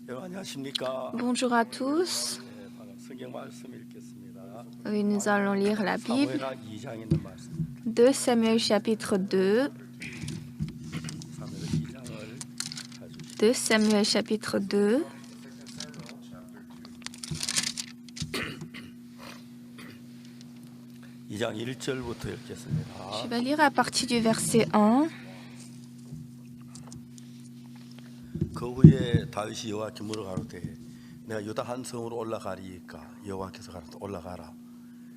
안녕하십니까. Bonjour à tous. 성경 말씀 읽겠습니다. Oui, nous allons lire la Bible. 사무엘하 2장에 있는 말씀입니다. 2 Samuel chapitre 2. 사무엘 2장을 2 Samuel chapitre 2. 이 장 1절부터 읽겠습니다. Je vais lire à partir du verset 1. 그 후에 다윗이 여호와께 물어가로되 내가 유다 한 성으로 올라가리이까 여호와께서 가로되 올라가라.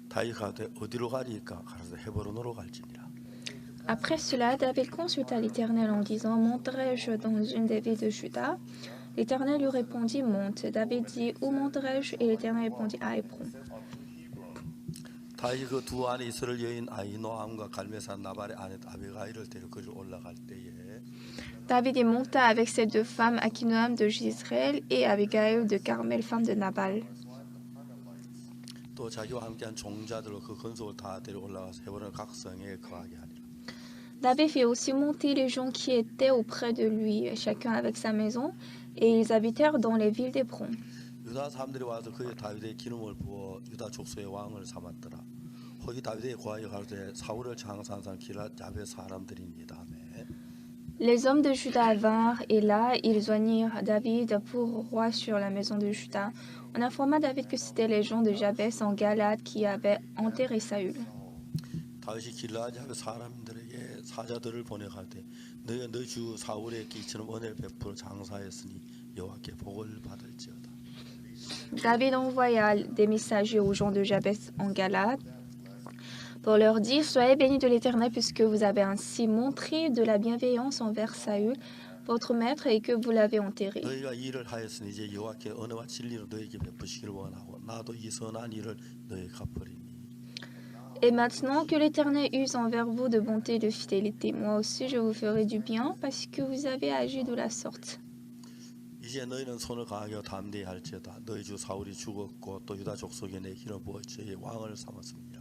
다윗이 가로되 어디로 가리이까 가로되 헤브론으로 갈지니라. Après cela, David consulta l'Éternel en disant, monterai-je dans une des villes de Juda? L'Éternel lui répondit, monte. David dit, où monterai-je? Et l'Éternel répondit, à Hébron. 다윗이 그 두 아내 이스라엘 여인 아히노암과 갈메산 나발의 아내 아비가일을 데리고 그리 올라갈 때에 David y monta avec ses deux femmes, Akinoam de Jisraël et Abigail de Carmel, femme de Nabal. 또 자기와 함께한 종자들로 그 건속을 다 데리고 올라가서 헤브론 각 성에 거하게 하니라. David fit aussi monter les gens qui étaient auprès de lui, chacun avec sa maison, et ils habitèrent dans les villes d'Hébron. 유다 사람들이 와서 그의 다윗의 기름을 부어 유다 족속의 왕을 삼았더라. 거기 다윗의 고아에 가로되 사울을 장사한 사람 길앗 야베 사람들입니다. Les hommes de Juda vinrent, et là, ils joignirent David pour roi sur la maison de Juda. On informa David que c'étaient les gens de Jabès en Galade qui avaient enterré Saül. 다윗이 길앗 야베 사람들에게 사자들을 보내 가로되 너희가 너 주 사울에게 이처럼 은혜를 베풀어 장사했으니 여호와께 복을 받을지어다. David envoya des messagers aux gens de Jabès en Galade pour leur dire, soyez bénis de l'Éternel puisque vous avez ainsi montré de la bienveillance envers Saül, votre maître, et que vous l'avez enterré. 너희가 이 일을 하였으니 이제 여호와께 은혜와 진리로 너희에게 베푸시기를 원하고 나도 이 선한 일을 너희에게 갚으리니. Et maintenant que l'Éternel use envers vous de bonté et de fidélité, moi aussi je vous ferai du bien parce que vous avez agi de la sorte. 이제 너희는 손을 강하게 담대히 할지어다. 너희 주 사울이 죽었고 또 유다 족속에 내 기름 부어 저희 왕을 삼았습니다.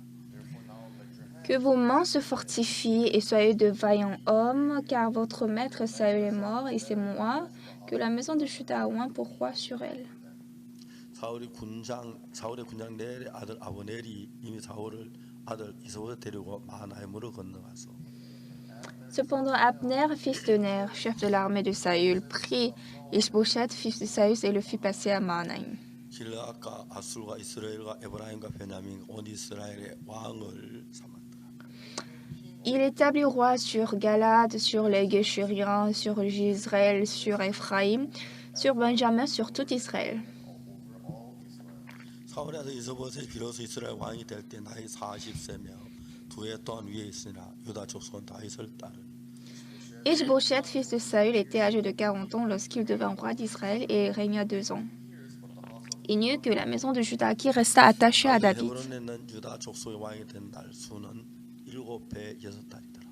Que vos mains se fortifient et soyez de vaillants hommes, car votre maître Saül est mort et c'est moi que la maison de Juda a oint pour roi sur elle. 사울의 군장 넬의 아들 아브넬이 이미 사울을 아들 이스보셋 데리고 마하나임으로 건너가서 Cependant Abner, fils de Ner, chef de l'armée de Saül, prit Ishbosheth, fils de Saül, et le fit passer à Mahanaïm. 길라앗과 아술과 이스라엘과 에브라임과 베냐민 온 이스라엘의 왕을 삼았더라. Il établit roi sur Galade, sur les Géshuriens, sur Jisraël, sur Ephraïm, sur Benjamin, sur tout Israël. 사울의 아들 이스보셋이 비로소 이스라엘 왕이 될 때 나이 40세며 두 해 동안 위에 있으나 유다 족속은 다윗을 따르니. Ishbosheth, fils de Saül, était âgé de 40 ans lorsqu'il devint roi d'Israël et régna 2 ans. Il n'y eut que la maison de Juda qui resta attachée à David. 헤브론에 있는 유다 족속의 왕이 된 날 수는 7배 6달이더라.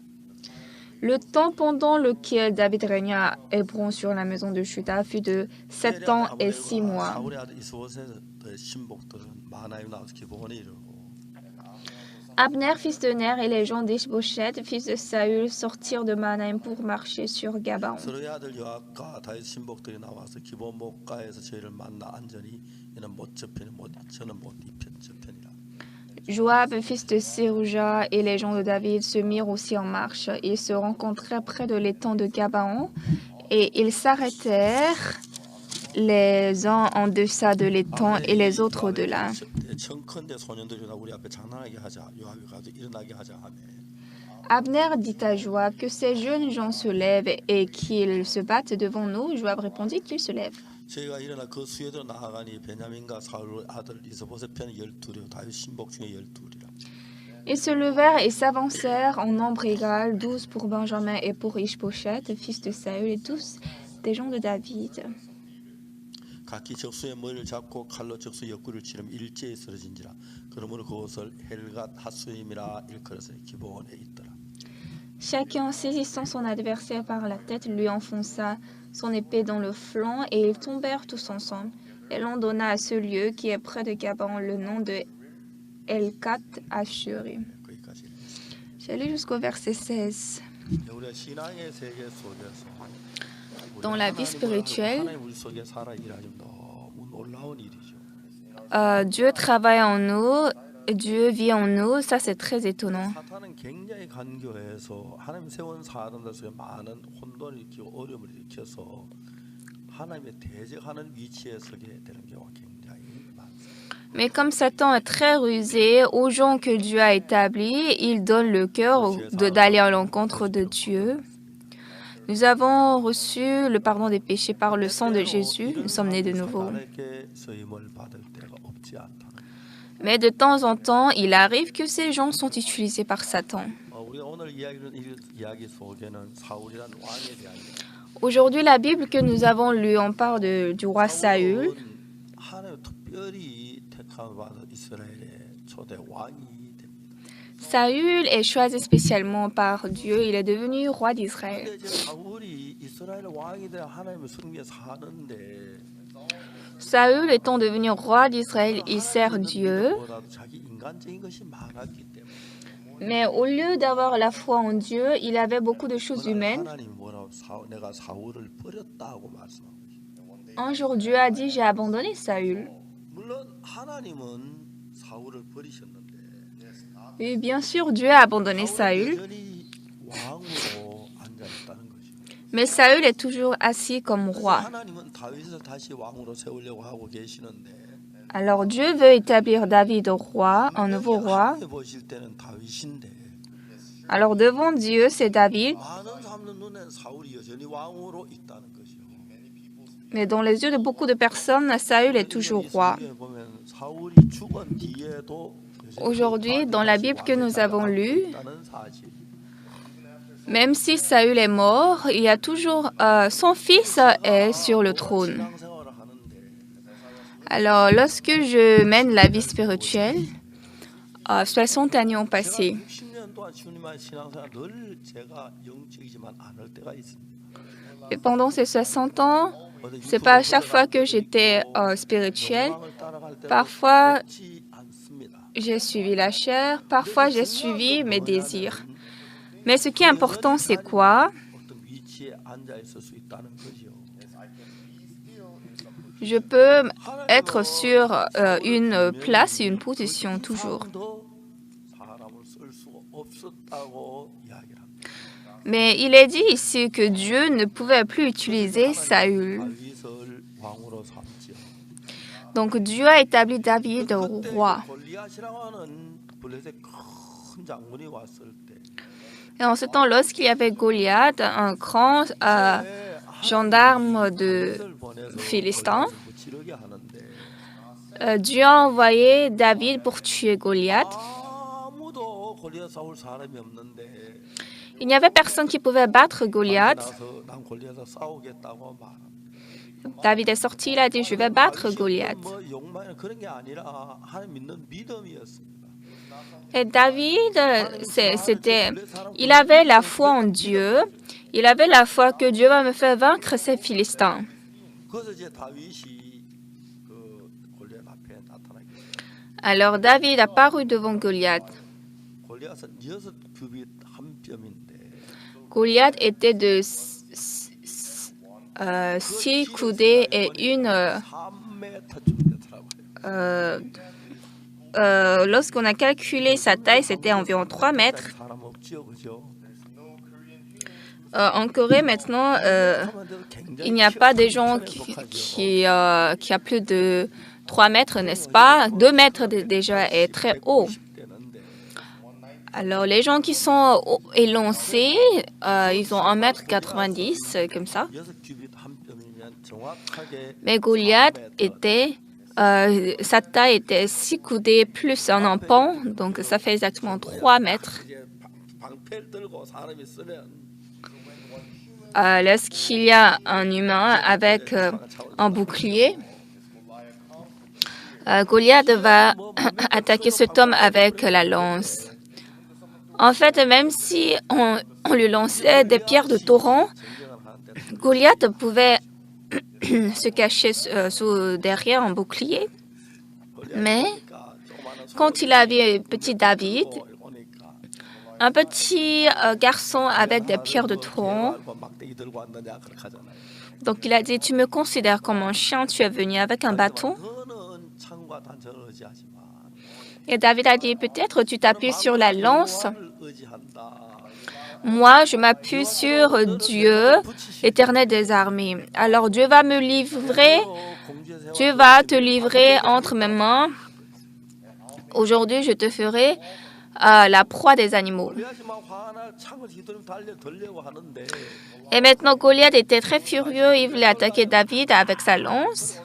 Le temps pendant lequel David régna à Hébron sur la maison de Juda fut de 7 ans et 6 mois. 사울의 아들 이스보셋의 신복들은 마하나임 나와서 기브온에 이르고 Abner, fils de Ner, et les gens d'Ishbosheth, fils de Saül, sortirent de Mahanaïm pour marcher sur Gabaon. 스루의 아들 요압과 다윗 신복들이 나와서 기브온 목가에서 저희를 만나 앉으니 이는 못 접히는 저는 못 접히니라. Joab, fils de Sérouja, et les gens de David se mirent aussi en marche. Ils se rencontrèrent près de l'étang de Gabaon, et ils s'arrêtèrent les uns en deçà de l'étang et les autres au-delà. 청컨대 소년들이나 우리 앞에 장난하게 하자. 요압이 가서 일어나게 하자 하며. Abner dit à Joab que ces jeunes gens se lèvent et qu'ils se battent devant nous. Joab répondit qu'ils se lèvent. 저희가 일어나 그 수에도 나아가니 베냐민과 사울 아들 이스보셋 편 12이요 다윗 신복 중에 12이라. Ils se levèrent et s'avancèrent en nombre égal, 12 pour Benjamin et pour Ishbosheth, fils de Saül, et tous des gens de David. 각기 적수의 머리를 잡고 칼로 적수 옆구리를 치르면 일제히 쓰러진지라. 그러므로 그것을 헬갓 핫수임이라 일컬었으니 기브온에 있더라. Chacun saisissant son adversaire par la tête lui enfonça son épée dans le flanc et ils tombèrent tous ensemble. Et l'on donna à ce lieu qui est près de Gabaon le nom de Elkat Ashuri. 거기까지. J'allais jusqu'au verset 16. 우리가 신앙의 세계 속에서 Dans la vie spirituelle, 하나님 우리 속에 살아 일하시면 너무 놀라운 일이죠. Dieu travaille en nous, Dieu vit en nous, ça c'est très étonnant. 사탄은 굉장히 간교해서 하나님 세운 사람들 속에 많은 혼돈을 일으키고 어려움을 일으켜서 하나님의 대적하는 위치에 서게 되는 경우가 굉장히 많습니다. Mais comme Satan est très rusé, aux gens que Dieu a établis, il donne le cœur d'aller à l'encontre de Dieu. Nous avons reçu le pardon des péchés par le sang de Jésus. Nous sommes nés de nouveau. 사탄에게 쓰임을 받을 때가 없지 않다. Mais de temps en temps, il arrive que ces gens sont utilisés par Satan. 우리가 오늘 이야기 속에는 사울이라는 왕에 대한 Aujourd'hui, la Bible que nous avons lue, on parle du roi Saül. 하나님 특별히 택함을 받아 이스라엘의 초대 왕이 됩니다. Saül est choisi spécialement par Dieu. Il est devenu roi d'Israël. 근데 이제 사울이 이스라엘 왕이 돼 하나님의 승리에 사는데 Saül étant devenu roi d'Israël, il sert Dieu. 보다도 자기 인간적인 것이 많았기 때문에 Mais au lieu d'avoir la foi en Dieu, il avait beaucoup de choses humaines. 하나님이 뭐라고 내가 사울을 버렸다고 말씀하고 있어요. Un jour, Dieu a dit, j'ai abandonné Saül. 물론 하나님은 사울을 버리셨는데 Oui, bien sûr, Dieu a abandonné Saül. 여전히 왕으로 앉아 있다는 거죠. Mais Saül est toujours assis comme roi. 하나님은 다윗을 다시 왕으로 세우려고 하고 계시는데 Alors Dieu veut établir David roi, un nouveau roi. 하나님 보실 때는 다윗인데 Alors devant Dieu, c'est David. 많은 사람들 눈엔 사울이 여전히 왕으로 있다는 거죠. Mais dans les yeux de beaucoup de personnes, Saül est toujours roi. 보면 사울이 죽은 뒤에도 Aujourd'hui, dans la Bible que nous avons lue, 있다는 사실. même si Saül est mort, il y a toujours son fils est sur le trône. 신앙생활을 하는데 Alors, lorsque je mène la vie spirituelle, 60 années ont passé. 60년 동안 주님의 신앙생활 늘 제가 영적이지만 않을 때가 있습니다. Et pendant ces 60 ans, c'est pas à chaque fois que j'étais spirituelle. Parfois, 그렇지 않습니다. j'ai suivi la chair, parfois j'ai suivi mes désirs. Mais ce qui est important, c'est quoi? 어떤 위치에 앉아 있을 수 있다는 거죠. Je peux être sur une place, une position toujours. 더 사람을 쓸 수가 없었다고 이야기를 합니다. Mais il est dit ici que Dieu ne pouvait plus utiliser Saül. 다윗을 왕으로 삼지요. Donc Dieu a établi David roi. 골리앗이라고 하는 블레셋 큰 장군이 왔을 때 Et en ce temps, lorsqu'il y avait Goliath, un grand gendarme de Philistins, 지르게 하는데 Dieu a envoyé David pour tuer Goliath. 아무도 골리앗 싸울 사람이 없는데 Il n'y avait personne qui pouvait battre Goliath. 나서 난 골리앗과 싸우겠다고 말합니다. David est sorti, il a dit, je vais battre Goliath. 뭐 욕망이나 그런 게 아니라 하나님 믿는 믿음이었습니다. Et David, il avait la foi en Dieu. Il avait la foi que Dieu va me faire vaincre ces Philistins. 그래서 이제 다윗이 그 골리앗 앞에 나타나게 됐어요. Alors David a paru devant Goliath. 골리앗은 6규빗 한 뼘인데 Goliath était de 6 coudées et une... 3m쯤 되더라고요. Lorsqu'on a calculé sa taille, c'était environ 3 mètres. 사람 없지요, 그죠? En Corée, maintenant, il n'y a pas des gens qui a plus de 3 mètres, n'est-ce pas? 2 mètres déjà est très haut. Alors, les gens qui sont élancés, ils ont 1,90 m, comme ça. 6규빗 한 뼘이면 정확하게 Mais Goliath était... sa taille était 6 coudées plus un empan, donc ça fait exactement 3 mètres. 이제 방패를 들고 사람이 쓰면 Lorsqu'il y a un humain avec un bouclier, Goliath va attaquer cet homme avec la lance. En fait, même si on lui lançait des pierres de torrent, Goliath pouvait se cacher derrière un bouclier. Mais quand il a vu petit David, un petit garçon avec des pierres de torrent, Donc il a dit, tu me considères comme un chien, tu es venu avec un bâton. 너는 창과 단천을 의지하지만 Et David a dit, peut-être tu t'appuies sur la lance. 여호와를 의지한다. Moi, je m'appuie sur Dieu, l'Éternel des armées. Alors Dieu va me livrer, Dieu va te livrer entre mes mains. Aujourd'hui, je te ferai la proie des animaux. 골리앗이 막 화가 나 창을 휘두르며 달려고 하는데 Et maintenant, Goliath était très furieux, il voulait attaquer David avec sa lance.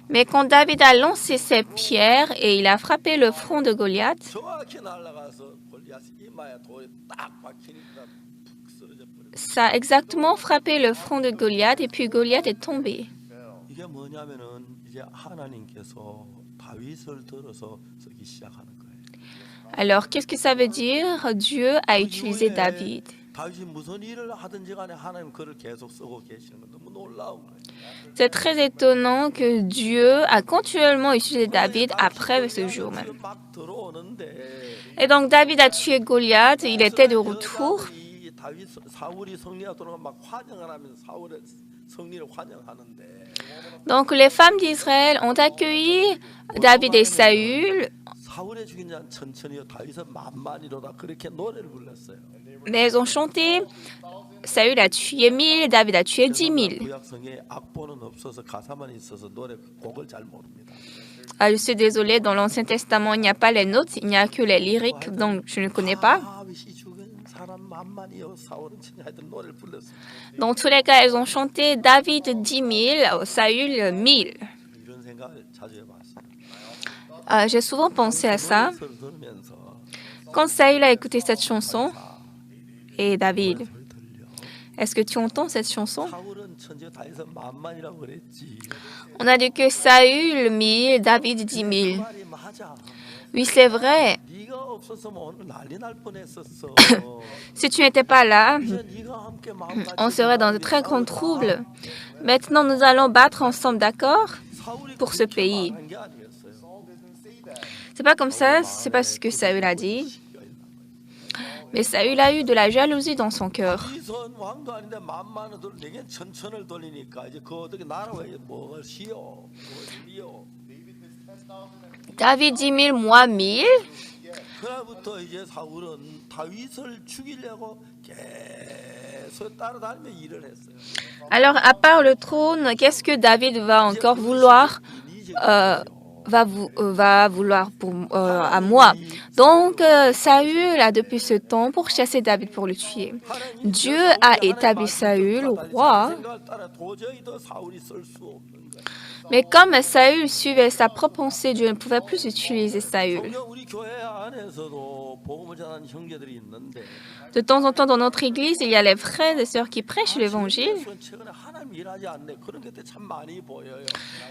Mais quand David a lancé ses pierres et il a frappé le front de Goliath, 정확히 날아가서 골리앗이 이마에 돌이 딱 박히니까 푹 쓰러져 버려. ça a exactement frappé le front de Goliath et puis Goliath est tombé. 이게 뭐냐면은 이제 하나님께서 다윗을 들어서 쓰기 시작하는 거예요. Alors, qu'est-ce que ça veut dire? Dieu a utilisé David. 다윗이 무슨 일을 하든지 간에 하나님 그를 계속 쓰고 계시는 건 너무 놀라운 거예요. C'est très étonnant que Dieu a continuellement utilisé David après ce jour même. 막 들어오는데 Et donc, David a tué Goliath, il était de retour. 이 다윗 사울이 승리가 들어오면 막 환영을 하면서 사울의 승리를 환영하는데 Donc, les femmes d'Israël ont accueilli David et Saül, 사울의 죽인 자는 천천히요 다윗은 만만이로다 그렇게 노래를 불렀어요. mais elles ont chanté. Saül a tué 1000, David a tué 10 000. 구약성에 악보는 없어서 가사만 있어서 노래 곡을 잘 모릅니다. Ah, je suis désolée, dans l'Ancien Testament, il n'y a pas les notes, il n'y a que les lyriques, donc je ne connais pas. 다윗이 죽은 사람 만만이요 사울은 천천히 하여튼 노래를 불렀어요. Dans tous les cas, elles ont chanté David 10 000, Saül 1000. 이런 생각을 자주 해봤어요. J'ai souvent pensé à ça. 노래를 들으면서 Quand Saül a écouté cette chanson, et David, 소리 들려. est-ce que tu entends cette chanson? 사울은 천재 다윗은 만만이라고 그랬지. On a dit que Saül 1000, David 10 000. 말이 맞아. Oui, c'est vrai. 네가 없었으면 오늘 난리 날 뻔했었어. Si tu n'étais pas là, 이제 네가 함께 마음 같이 on serait dans de très grands troubles. Maintenant, nous allons battre ensemble, d'accord? 사울이 pour ce 그렇게 pays. 말한 게 아니었어요. C'est pas comme ça, c'est pas ce que Saül a dit. Mais Saül a eu de la jalousie dans son cœur. 이선 왕도 아닌데 만만을 돌 내게 천천을 돌리니까 이제 그 어떻게 나라 왜 뭘 시오 뭘 리오 David 10 000, moi 1000. 그날부터 이제 사울은 다윗을 죽이려고 계속 따라다니며 일을 했어요. Alors, à part le trône, qu'est-ce que David va encore vouloir va vouloir à moi. Donc, Saül a depuis ce temps pour chasser David pour le tuer. Dieu a établi Saül roi, mais comme Saül suivait sa propre pensée, Dieu ne pouvait plus utiliser Saül. De temps en temps, dans notre église, il y a les frères et sœurs qui prêchent l'évangile.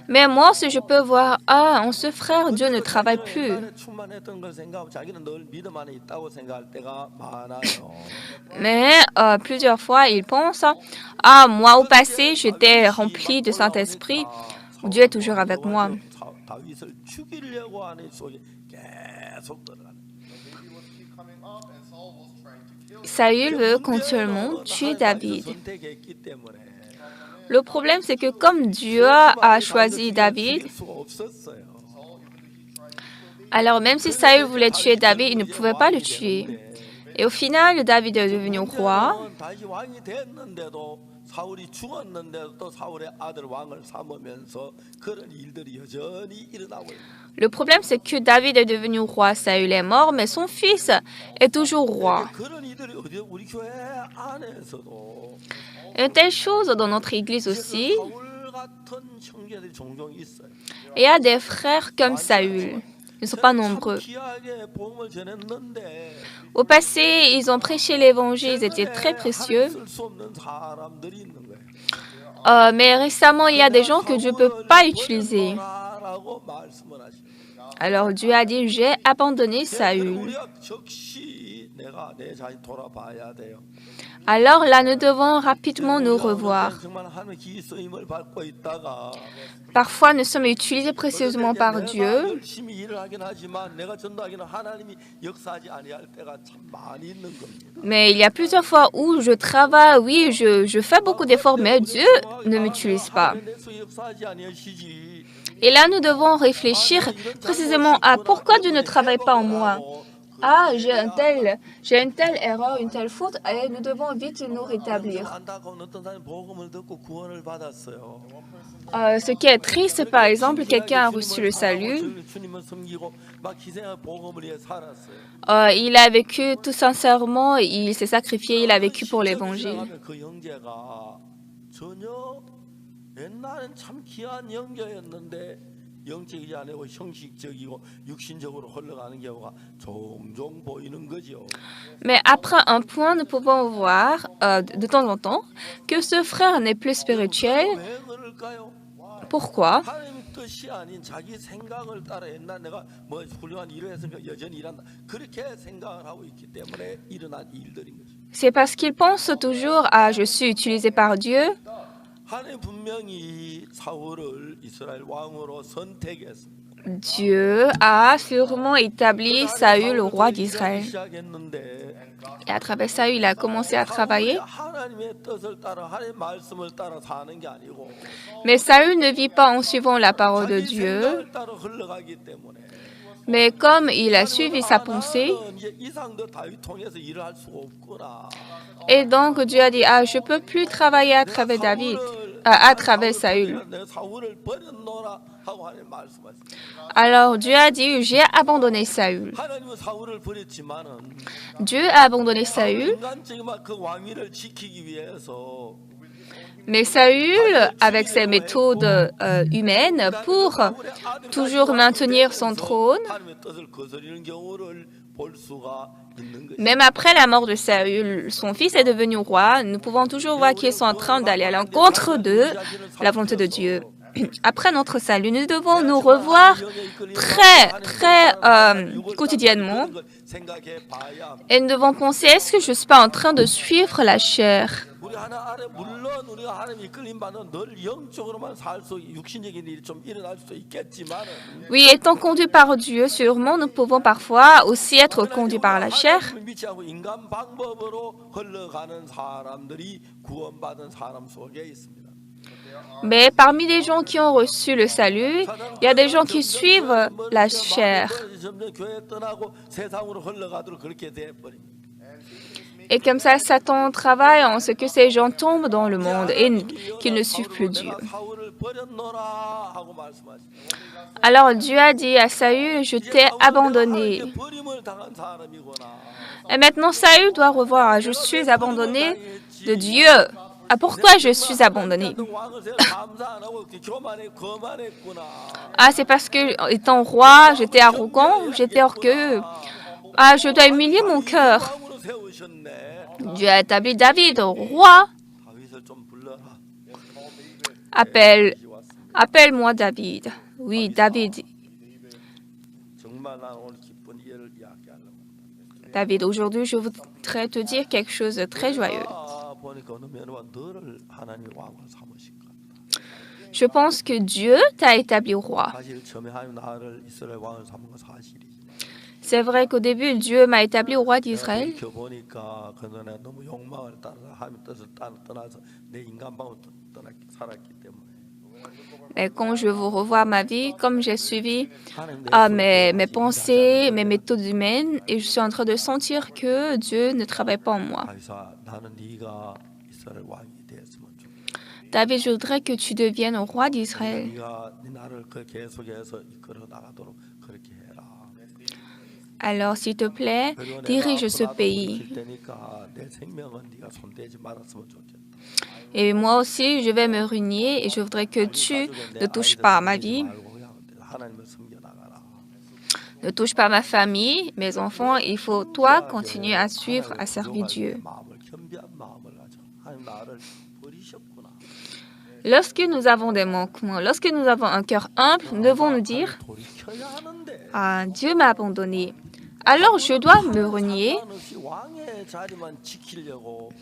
Mais moi, si je peux voir, en ce frère, Dieu ne travaille plus. Mais plusieurs fois, ils pensent, moi au passé, j'étais rempli de Saint-Esprit. Dieu est toujours avec moi. Saül veut continuellement tuer David. Le problème, c'est que comme Dieu a choisi David, alors même si Saül voulait tuer David, il ne pouvait pas le tuer. Et au final, David est devenu roi. Le problème, c'est que David est devenu roi, Saül est mort, mais son fils est toujours roi. Une telle chose dans notre église aussi. Il y a des frères comme Saül. Ils ne sont pas nombreux. Au passé, ils ont prêché l'évangile, ils étaient très précieux. Mais récemment, il y a des gens que Dieu ne peut pas utiliser. Alors Dieu a dit, j'ai abandonné Saül. 내가 내 자신 돌아봐야 돼요. Alors là, nous devons rapidement nous revoir. 정말 하나님의 기 쓰임을 받고 있다가 Parfois, nous sommes utilisés précieusement par 내가 Dieu, 열심히 일을 하긴 하지만 내가 전도하기는 하나님이 역사하지 아니할 때가 참 많이 있는 겁니다. mais il y a plusieurs fois où je travaille, oui, je fais beaucoup d'efforts, mais Dieu ne m'utilise pas. 하나님의 내 역사하지 아니하시지. Et là, nous devons réfléchir précisément à pourquoi Dieu ne travaille pas en moi. Ah, j'ai une telle erreur, une telle faute, et nous devons vite nous rétablir. 안타까운 어떤 사람이 복음을 듣고 구원을 받았어요. Ce qui est triste, par exemple, quelqu'un a reçu le salut, 주님을 섬기고 막 희생하고 복음을 위해 살았어요. il a vécu tout sincèrement, il s'est sacrifié, il a vécu pour l'évangile. 그 형제가 전혀 옛날엔 참 귀한 형제였는데 영적이지 않고 형식적이고 육신적으로 흘러가는 경우가 종종 보이는 거죠. Mais après un point, nous pouvons voir de temps en temps que ce frère n'est plus spirituel. 왜 그럴까요? Pourquoi? 하나님 뜻이 아닌 자기 생각을 따라 옛날 내가 뭐 훌륭한 일을 했으니까 여전히 일한다. 그렇게 생각을 하고 있기 때문에 일어난 일들인 거죠. C'est parce qu'il pense toujours à je suis utilisé par Dieu. 하나님 분명히 사울을 이스라엘 왕으로 선택했습니다. Dieu a sûrement établi Saül au roi d'Israël. 시작했는데 Et à travers Saül, il a commencé à travailler. 하나님의 뜻을 따라 하나님의 말씀을 따라 사는 게 아니고 Mais Saül ne vit pas en suivant la parole de 자기 Dieu. 생각을 따라 흘러가기 때문에 Mais comme il a suivi sa pensée, 이제 이상도 다윗 통해서 일을 할 수가 없구나. et donc Dieu a dit, ah, je ne peux plus travailler à travers David, à travers Saül. 내가 사울을 버렸노라 하고 하나님 말씀하셨어요. Alors Dieu a dit, j'ai abandonné Saül. 하나님은 사울을 버렸지만은 Dieu a abandonné Saül, 인간적인 그 왕위를 지키기 위해서 mais Saül, avec ses méthodes humaines, pour toujours maintenir son trône, 하나님의 뜻을 거스리는 경우를 볼 수가 있는 거죠. même après la mort de Saül, son fils est devenu roi. Nous pouvons toujours voir qu'ils sont en train d'aller à l'encontre de la volonté de Dieu. Après notre salut, nous devons nous revoir très quotidiennement et nous devons penser, est-ce que je ne suis pas en train de suivre la chair? 우리 물론 우리가 하나님 이끌림 받는 늘 영적으로만 살 수 육신적인 일이 좀 일어날 수도 있겠지만 Oui, étant conduits par Dieu, sûrement, nous pouvons parfois aussi être conduits par la chair. 미치하고 인간 방법으로 흘러가는 사람들이 구원받은 사람 속에 있습니다. Mais parmi les gens qui ont reçu le salut, il y a des gens qui suivent la chair. 점점 교회 떠나고 세상으로 흘러가도록 그렇게 돼 버립니다. Et comme ça, Satan travaille en ce que ces gens tombent dans le monde et qu'ils ne suivent plus Dieu. Alors Dieu a dit à Saül, je t'ai abandonné. Et maintenant Saül doit revoir, je suis abandonné de Dieu. Ah, pourquoi je suis abandonné? Ah, c'est parce que, étant roi, j'étais arrogant, j'étais orgueilleux. Ah, je dois humilier mon cœur. Dieu a établi David roi. Appelle-moi David. Oui, David. David, aujourd'hui, je voudrais te dire quelque chose de très joyeux. Je pense que Dieu t'a établi roi. C'est vrai qu'au début, Dieu m'a établi roi d'Israël. Et quand je vous revois ma vie, comme j'ai suivi mes pensées, mes méthodes humaines, et je suis en train de sentir que Dieu ne travaille pas en moi. David, je voudrais que tu deviennes roi d'Israël. Alors, s'il te plaît, dirige ce pays. Et moi aussi, je vais me renier et je voudrais que tu ne touches pas à ma vie, ne touche pas à ma famille, mes enfants. Il faut, toi, continuer à suivre, à servir Dieu. Lorsque nous avons des manquements, lorsque nous avons un cœur humble, nous devons nous dire « Ah, Dieu m'a abandonné. alors je dois me renier. 없이 왕의 자리만 지키려고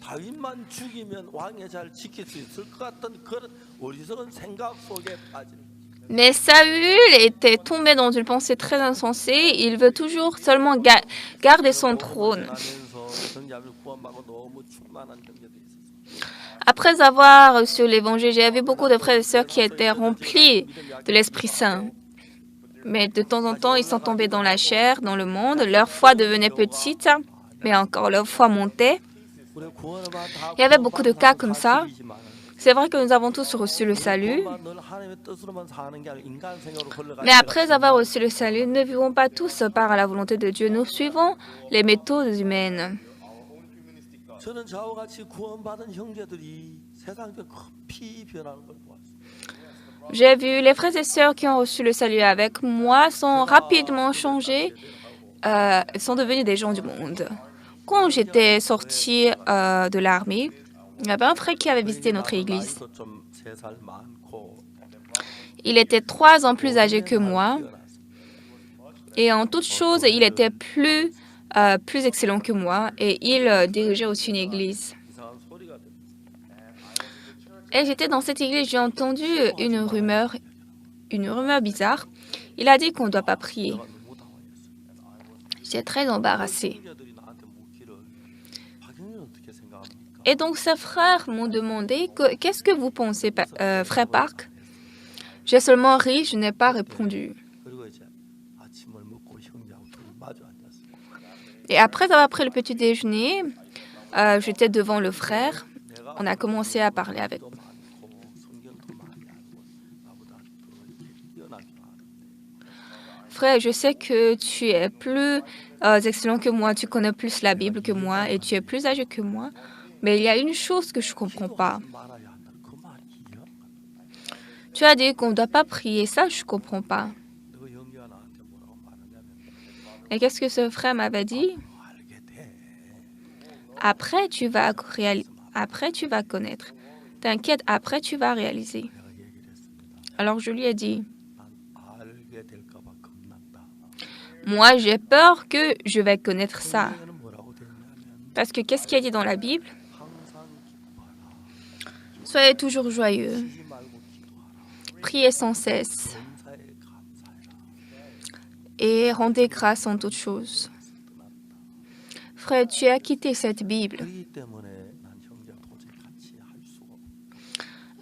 다윗만 죽이면 왕의 자리를 지킬 수 있을 것 같은 그런 어리석은 생각 속에 빠지는. Mais Saül était tombé dans une pensée très insensée. Il veut toujours seulement garder son trône. Après avoir reçu l'évangile, j'ai vu beaucoup de frères et sœurs qui étaient remplis de l'Esprit Saint. Mais de temps en temps, ils sont tombés dans la chair, dans le monde. Leur foi devenait petite, mais encore leur foi montait. Il y avait beaucoup de cas comme ça. C'est vrai que nous avons tous reçu le salut. Mais après avoir reçu le salut, ne vivons pas tous par la volonté de Dieu. Nous suivons les méthodes humaines. J'ai vu les frères et sœurs qui ont reçu le salut avec moi sont rapidement changés, sont devenus des gens du monde. Quand j'étais sortie de l'armée, il y avait un frère qui avait visité notre église. Il était 3 ans plus âgé que moi et en toute chose, il était plus excellent que moi et il dirigeait aussi une église. Et j'étais dans cette église, j'ai entendu une rumeur bizarre. Il a dit qu'on ne doit pas prier. J'étais très embarrassée. Et donc, ces frères m'ont demandé « Qu'est-ce que vous pensez, frère Park ?» J'ai seulement ri, je n'ai pas répondu. Et après avoir pris le petit déjeuner, j'étais devant le frère. On a commencé à parler avec lui. Frère, je sais que tu es plus excellent que moi, tu connais plus la Bible que moi et tu es plus âgé que moi. Mais il y a une chose que je ne comprends pas. Tu as dit qu'on ne doit pas prier, ça je ne comprends pas. Et qu'est-ce que ce frère m'avait dit? Après, tu vas connaître. T'inquiète, après, tu vas réaliser. Alors, je lui ai dit, moi, j'ai peur que je vais connaître ça. Parce que qu'est-ce qu'il y a dit dans la Bible? Soyez toujours joyeux. Priez sans cesse. Et rendez grâce en toutes choses. Frère, tu as quitté cette Bible.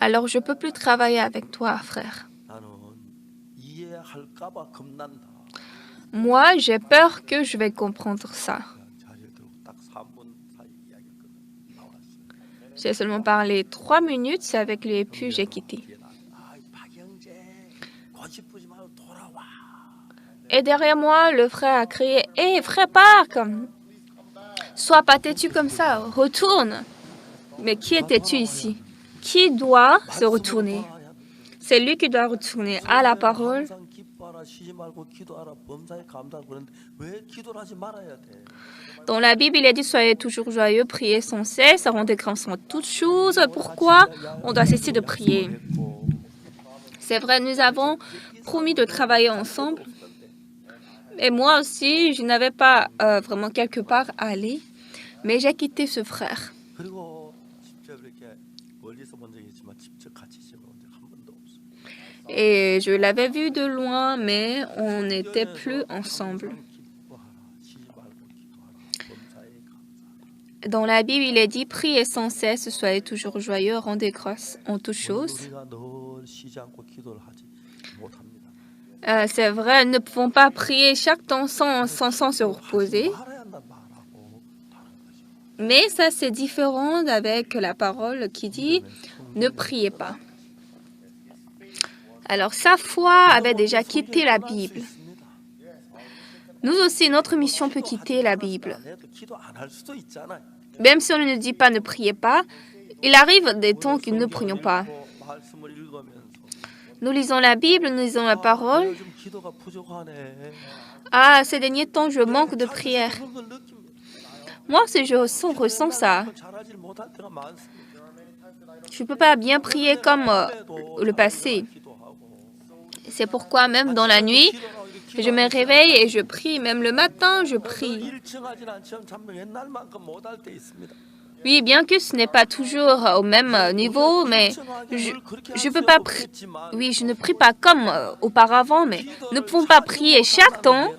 Alors, je ne peux plus travailler avec toi, frère. Moi, j'ai peur que je vais comprendre ça. J'ai seulement parlé 3 minutes avec lui et puis j'ai quitté. Et derrière moi, le frère a crié « Hé, frère Park, sois pas têtu comme ça, retourne !» Mais qui est têtu ici? Qui doit se retourner? C'est lui qui doit retourner à la parole. Dans la Bible, il est dit « Soyez toujours joyeux, priez sans cesse, rendez grâce en toutes choses. » Pourquoi on doit cesser de prier? C'est vrai, nous avons promis de travailler ensemble. Et moi aussi, je n'avais pas vraiment quelque part à aller. Mais j'ai quitté ce frère. Et je l'avais vu de loin, mais on n'était plus ensemble. Dans la Bible, il est dit « Priez sans cesse, soyez toujours joyeux, rendez grâce en toutes choses. » C'est vrai, nous ne pouvons pas prier chaque temps sans se reposer. Mais ça, c'est différent avec la parole qui dit « Ne priez pas ». Alors, sa foi avait déjà quitté la Bible. Nous aussi, notre mission peut quitter la Bible. Même si on ne nous dit pas « Ne priez pas », il arrive des temps que nous ne prions pas. Nous lisons la Bible, nous lisons la parole. Ah, ces derniers temps, je manque de prière. Moi, si je ressens ça, je ne peux pas bien prier comme le passé. C'est pourquoi même dans la nuit, Je me réveille et je prie. Même le matin, je prie. Oui, bien que ce n'est pas toujours au même niveau, mais je peux pas oui, je ne prie pas comme auparavant, mais nous ne pouvons pas prier chaque temps.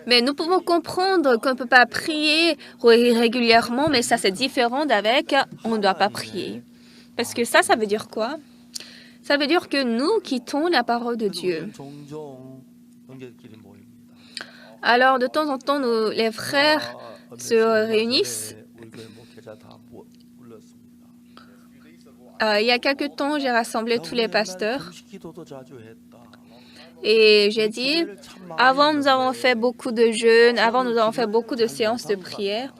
Mais nous pouvons comprendre qu'on ne peut pas prier régulièrement, mais ça c'est différent d'avec on ne doit pas prier. Parce que ça veut dire quoi? Ça veut dire que nous quittons la parole de Dieu. Alors, de temps en temps, les frères se réunissent. Il y a quelque temps, j'ai rassemblé tous les pasteurs et j'ai dit, avant nous avons fait beaucoup de jeûnes, avant nous avons fait beaucoup de séances de prière,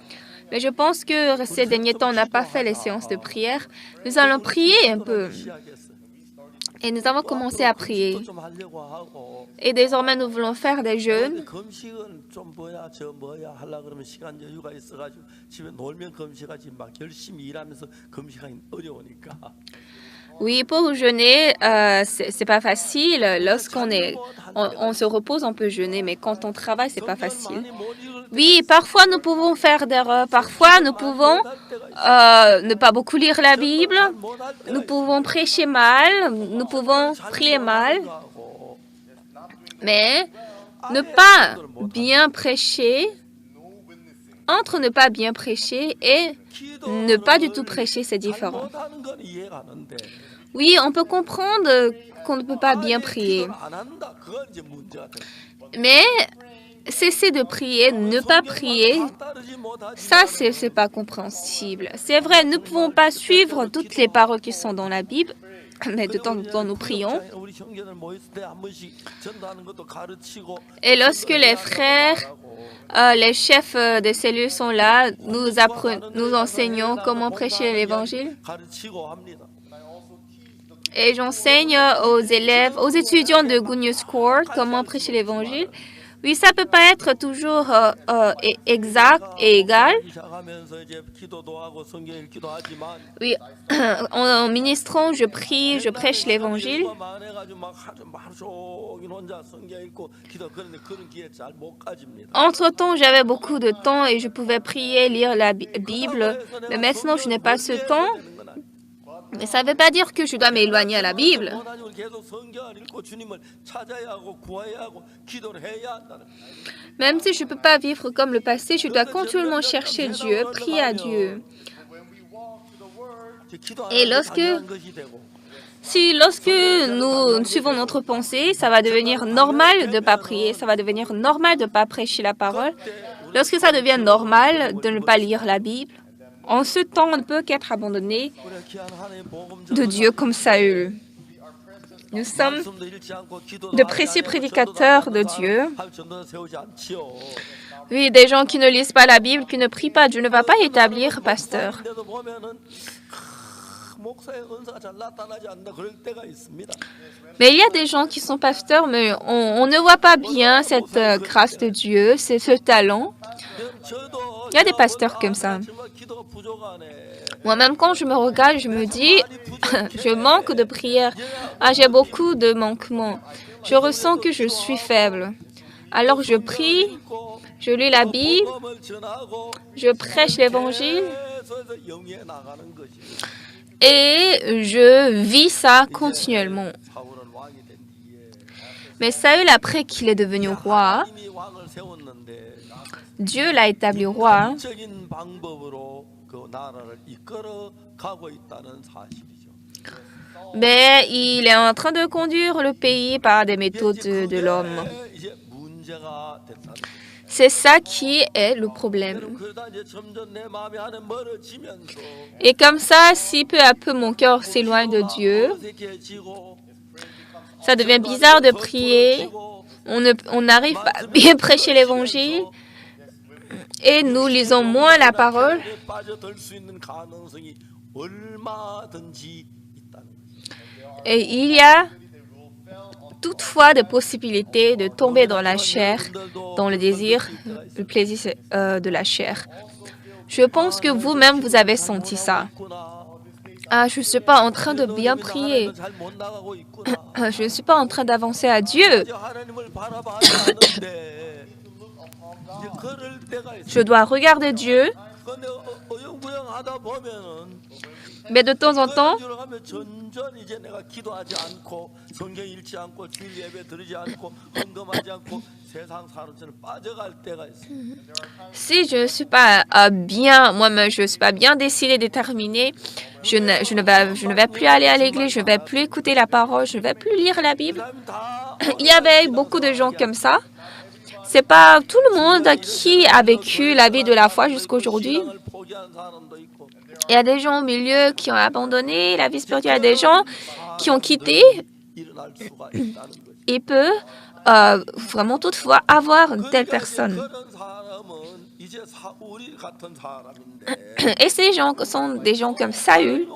mais je pense que ces derniers temps, on n'a pas fait les séances de prière. Nous allons prier un peu. Et nous avons commencé à prier. Et désormais, nous voulons faire des jeûnes. Oui, pour jeûner, c'est pas facile. Lorsqu'on on se repose, on peut jeûner, mais quand on travaille, c'est pas facile. Oui, parfois nous pouvons faire d'erreurs. Parfois, nous pouvons ne pas beaucoup lire la Bible. Nous pouvons prêcher mal. Nous pouvons prier mal. Mais ne pas bien prêcher, entre ne pas bien prêcher et ne pas du tout prêcher, c'est différent. Oui, on peut comprendre qu'on ne peut pas bien prier. Mais cesser de prier, ne pas prier, ça, c'est pas compréhensible. C'est vrai, nous ne pouvons pas suivre toutes les paroles qui sont dans la Bible, mais de temps en temps, nous prions. Et lorsque les frères, les chefs des cellules sont là, nous enseignons comment prêcher l'Évangile. Et j'enseigne aux élèves, aux étudiants de Good News Court comment prêcher l'Évangile. Oui, ça ne peut pas être toujours exact et égal. Oui, en ministrant, je prie, je prêche l'Évangile. Entre-temps, j'avais beaucoup de temps et je pouvais prier, lire la Bible. Mais maintenant, je n'ai pas ce temps. Mais ça ne veut pas dire que je dois m'éloigner à la Bible. Même si je ne peux pas vivre comme le passé, je dois continuellement chercher Dieu, prier à Dieu. Et lorsque nous suivons notre pensée, ça va devenir normal de ne pas prier, ça va devenir normal de ne pas prêcher la parole. Lorsque ça devient normal de ne pas lire la Bible, en ce temps, on ne peut qu'être abandonné de Dieu comme Saül. Nous sommes de précieux prédicateurs de Dieu. Oui, des gens qui ne lisent pas la Bible, qui ne prient pas. Dieu ne va pas établir pasteur. Mais il y a des gens qui sont pasteurs, mais on ne voit pas bien cette grâce de Dieu, ce talent. Il y a des pasteurs comme ça. Moi-même, quand je me regarde, je me dis, je manque de prière. J'ai beaucoup de manquements. Je ressens que je suis faible. Alors je prie, je lis la Bible, je prêche l'Évangile et je vis ça continuellement. Mais Saül, après qu'il est devenu roi, Dieu l'a établi roi. Mais il est en train de conduire le pays par des méthodes de l'homme. C'est ça qui est le problème. Et comme ça, si peu à peu mon cœur s'éloigne de Dieu, ça devient bizarre de prier, on n'arrive pas à bien prêcher l'Évangile et nous lisons moins la parole. Et il y a toutefois des possibilités de tomber dans la chair, dans le désir, le plaisir de la chair. Je pense que vous-même, vous avez senti ça. Ah, je ne suis pas en train de bien prier. Je ne suis pas en train d'avancer à Dieu. Je dois regarder Dieu. Mais de temps en temps, si je ne suis pas bien, moi-même, je ne suis pas bien décidé, déterminé, je ne vais plus aller à l'église, je ne vais plus écouter la parole, je ne vais plus lire la Bible. Il y avait beaucoup de gens comme ça. C'est pas tout le monde qui a vécu la vie de la foi jusqu'à aujourd'hui. Il y a des gens au milieu qui ont abandonné la vie spirituelle, il y a des gens qui ont quitté. Il peut vraiment toutefois avoir une telle personne. Et ces gens sont des gens comme Saül.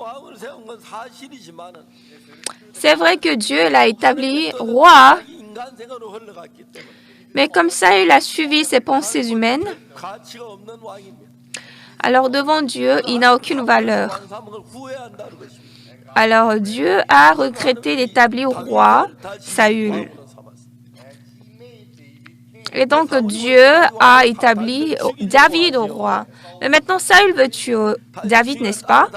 C'est vrai que Dieu l'a établi roi, mais comme Saül a suivi ses pensées humaines, alors devant Dieu, il n'a aucune valeur. Alors Dieu a regretté d'établir roi Saül. Et donc Dieu a établi David au roi. Mais maintenant Saül veut tuer David, n'est-ce pas?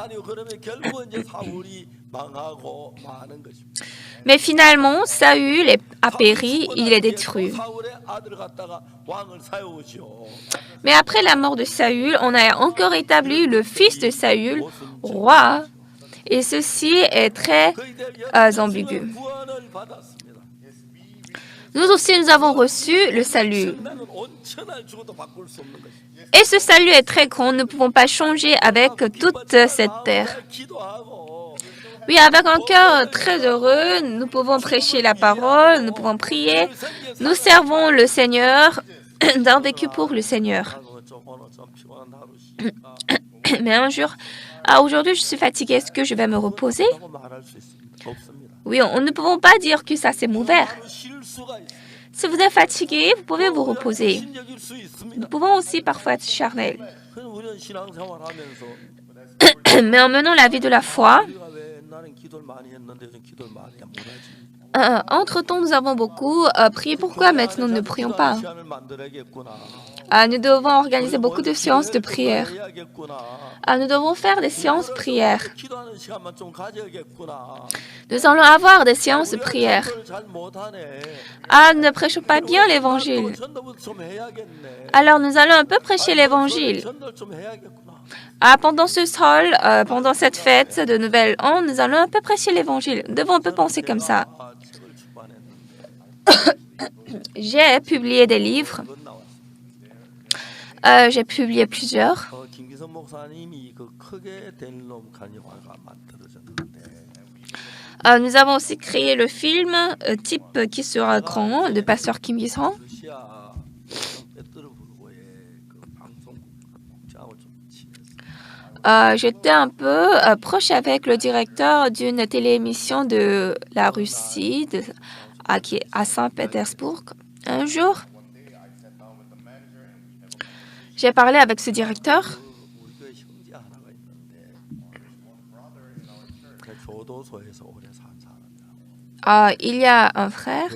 Mais finalement, Saül a péri, il est détruit. Mais après la mort de Saül, on a encore établi le fils de Saül, roi. Et ceci est très ambigu. Nous aussi, nous avons reçu le salut. Et ce salut est très grand, nous ne pouvons pas changer avec toute cette terre. Oui, avec un cœur très heureux, nous pouvons prêcher la parole, nous pouvons prier. Nous servons le Seigneur d'un vécu pour le Seigneur. Mais un jour, aujourd'hui, je suis fatiguée, est-ce que je vais me reposer? Oui, on ne pouvons pas dire que ça c'est mauvais. Si vous êtes fatigué, vous pouvez vous reposer. Nous pouvons aussi parfois être charnels. Mais en menant la vie de la foi, entre-temps, nous avons beaucoup prié. Pourquoi maintenant nous ne prions pas? Nous devons organiser beaucoup de séances de prière. Nous devons faire des séances de prière. Nous allons avoir des séances de prière. Nous ne prêchons pas bien l'évangile. Alors nous allons un peu prêcher l'évangile. Pendant ce sol, pendant cette fête de Nouvel An, nous allons un peu prêcher l'évangile. Nous devons un peu penser comme ça. J'ai publié des livres. J'ai publié plusieurs. Nous avons aussi créé le film Type qui sera grand de pasteur Kim Gi-sung. J'étais un peu proche avec le directeur d'une téléémission de la Russie, à Saint-Pétersbourg. Un jour, j'ai parlé avec ce directeur. Il y a un frère.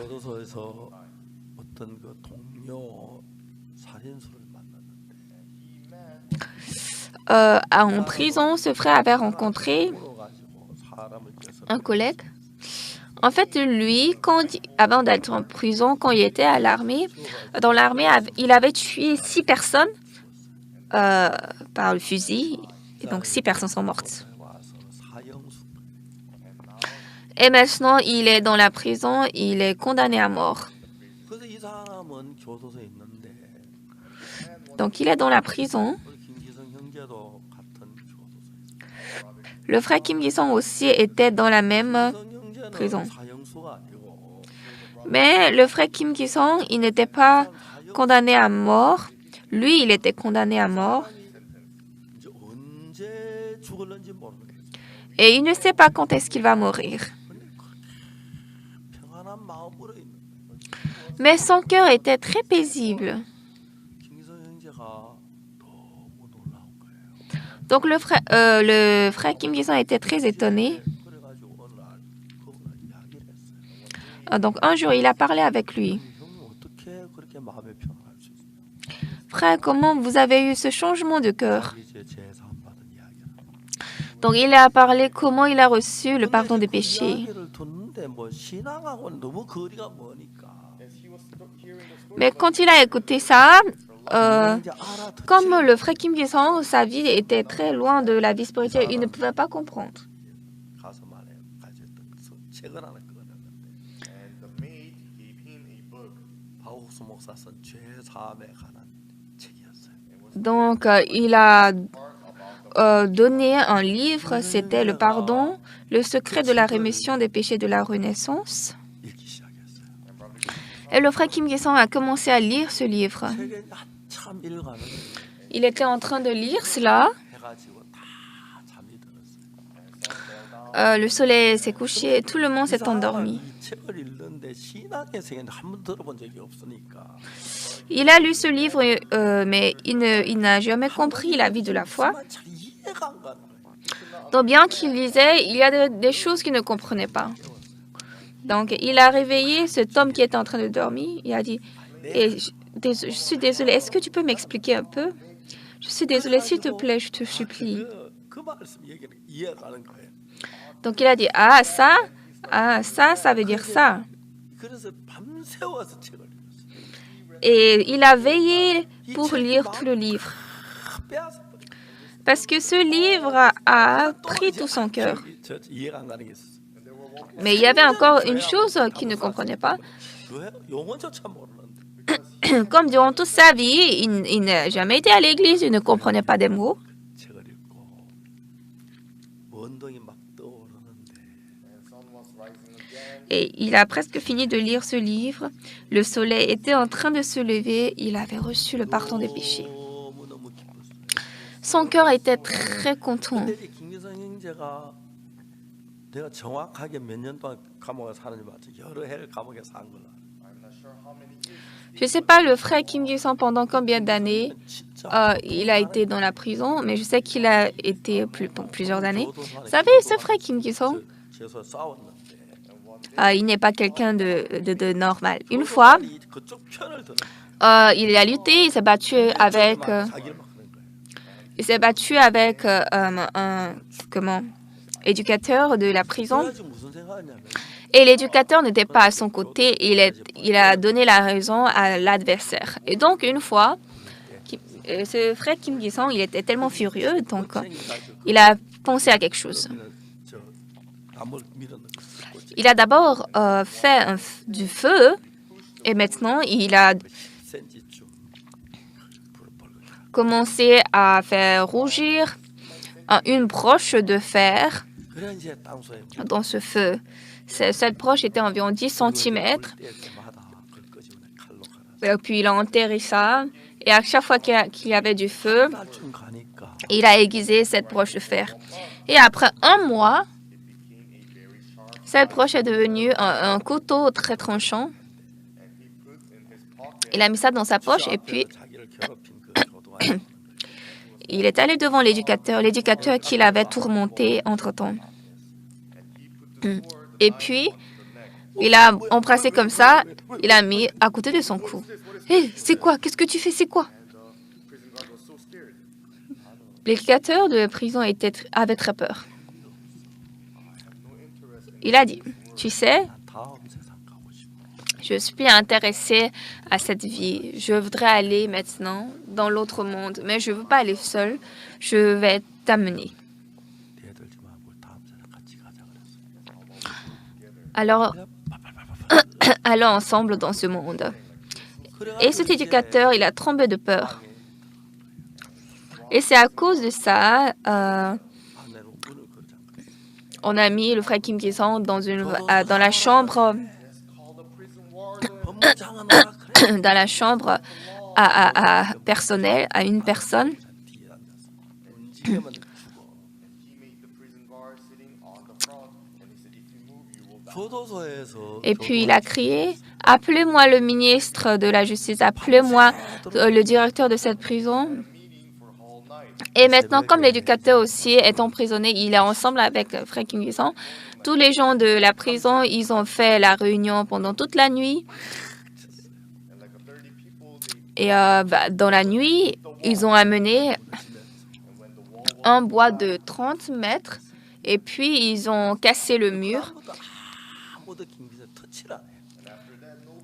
En prison, ce frère avait rencontré un collègue. En fait, lui, avant d'être en prison, quand il était à l'armée, dans l'armée, il avait tué 6 personnes par le fusil. Et donc, 6 personnes sont mortes. Et maintenant, il est dans la prison, il est condamné à mort. Donc, il est dans la prison. Le frère Kim Gi-sung aussi était dans la même prison. Mais le frère Kim Gi-sung, il n'était pas condamné à mort. Lui, il était condamné à mort. Et il ne sait pas quand est-ce qu'il va mourir. Mais son cœur était très paisible. Donc le frère Kim Ki-sung était très étonné. 그래가지고 어느 날 그분과 이야기를 했어요. Donc un jour, il a parlé avec lui. 형님 어떻게 그렇게 마음의 평안할 수 있어요? Frère, comment vous avez eu ce changement de cœur? 이제 제사함 받은 이야기를. Donc il a parlé comment il a reçu le pardon des péchés. 이야기를 듣는데 뭐 신앙하고는 너무 거리가 머니까. Mais quand il a écouté ça, 이제 알아듣지. comme le frère Kim Ki-sung, sa vie était très loin de la vie spirituelle, il ne pouvait pas comprendre. 가슴 안에 가졌던 책을 하나 꺼냈는데 And the maid gave him a book. 바우스 목사 쓴 죄사함에 관한 책이었어요. Donc il a donné un livre, c'était le pardon, le secret de la rémission des péchés de la Renaissance. 읽기 시작했어요. Et le frère Kim Ki-sung a commencé à lire ce livre. 책에 한참 읽어가는 Il était en train de lire cela. 해가지고 다 잠이 들었어요. Le soleil s'est couché et tout le monde s'est endormi. 이 책을 읽는데 신앙의 세계는 한 번 들어본 적이 없으니까 Il a lu ce livre, mais il n'a jamais compris la vie de la foi. 잘 이해가 안 가는 거예요. Donc bien qu'il lisait, il y a des choses qu'il ne comprenait pas. Donc il a réveillé cet homme qui était en train de dormir. Il a dit, je suis désolé, est-ce que tu peux m'expliquer un peu? Je suis désolé, s'il te plaît, je te supplie. 그 말씀 얘기는 이해가 가는 거예요. Donc il a dit, ça veut dire ça. 그래서 밤새워서 책을 읽었어요. Et il a veillé pour lire tout le livre. 빼앗아 Parce que ce livre a pris tout son cœur. 저 이해가 안 가는 게 있었어요. Mais il y avait encore une chose qu'il ne comprenait pas. 왜 영어조차 모르는데 Comme durant toute sa vie, il n'a jamais été à l'église, il ne comprenait pas des mots. 책을 읽고 원동이 막 떠오르는데 And sun was rising again. Et il a presque fini de lire ce livre. Le soleil était en train de se lever. Il avait reçu le pardon des péchés. 너무너무 기뻤어요. Son cœur était très content. 근데 이 김기성 형제가 내가 정확하게 몇 년 동안 감옥에 사는지 맞지 여러 해를 감옥에 산 걸로 알아요. I'm not sure how many years. Je ne sais pas le frère Kim Ki-sung pendant combien d'années 진짜 il a été dans la prison, mais je sais qu'il a été pendant plusieurs années. Vous savez, ce frère Kim Ki-sung, 죄서 싸웠는데 il n'est pas quelqu'un de normal. Une fois, 그쪽 편을 드는 il a lutté, il s'est battu avec, 자기를 막 그런 거예요. un éducateur de la prison. 그래가지고 무슨 생각하냐면 Et l'éducateur n'était pas à son côté, il a donné la raison à l'adversaire. Et donc, une fois, ce frère Kim Ki-sung, il était tellement furieux, donc il a pensé à quelque chose. 저 나무를 밀어넣고 Il a d'abord fait du feu, et maintenant, il a 10cm쯤 불을 벌겋게 commencé à faire rougir une broche de fer 그래 이제 땅소에 dans ce feu. Cette broche était environ 10 cm. 뗄 때마다 그걸 끄집어내 칼로 갈아 Puis il a enterré ça. Et à chaque fois qu'il y avait du feu, 달쯤 가니까 il a aiguisé cette broche de fer. Et après un mois, cette broche est devenue un couteau très tranchant. Il a mis ça dans sa poche et puis 자기를 괴롭힌 그 교도관이 il est allé devant l'éducateur qui l'avait tourmenté entre-temps. Et puis, il a embrassé comme ça, il a mis à côté de son cou. Hé, c'est quoi? Qu'est-ce que tu fais? C'est quoi? L'éducateur de prison avait très peur. Il a dit, tu sais, 다음 세상 가고 싶어. je suis intéressé à cette vie. Je voudrais aller maintenant dans l'autre monde, mais je ne veux pas aller seul. Je vais t'amener. 얘들 좀 하고 다음 세상 같이 가자 그랬어요. Alors, allons ensemble dans ce monde. Et cet éducateur, il a tremblé de peur. Et c'est à cause de ça, 아내는 문을 걸지 않고 on a mis le frère Kim Ki-sung dans la chambre, 법무장은 오라 그래. dans la chambre à personnel, à une personne. 뒤에 앉아서 움직이면 죽어. He made the prison guard sitting on the front, and he said, "If you move, you will die." 교도소에서 Et puis il a crié, appelez-moi le ministre de la justice, appelez-moi le directeur de cette prison. Meeting for a whole night. Et maintenant, comme l'éducateur aussi est emprisonné, il est ensemble avec Frère Kim Il-sung. Tous les gens de la prison, ils ont fait la réunion pendant toute la nuit. Et dans la nuit, ils ont amené un bois de 30 mètres et puis ils ont cassé le mur.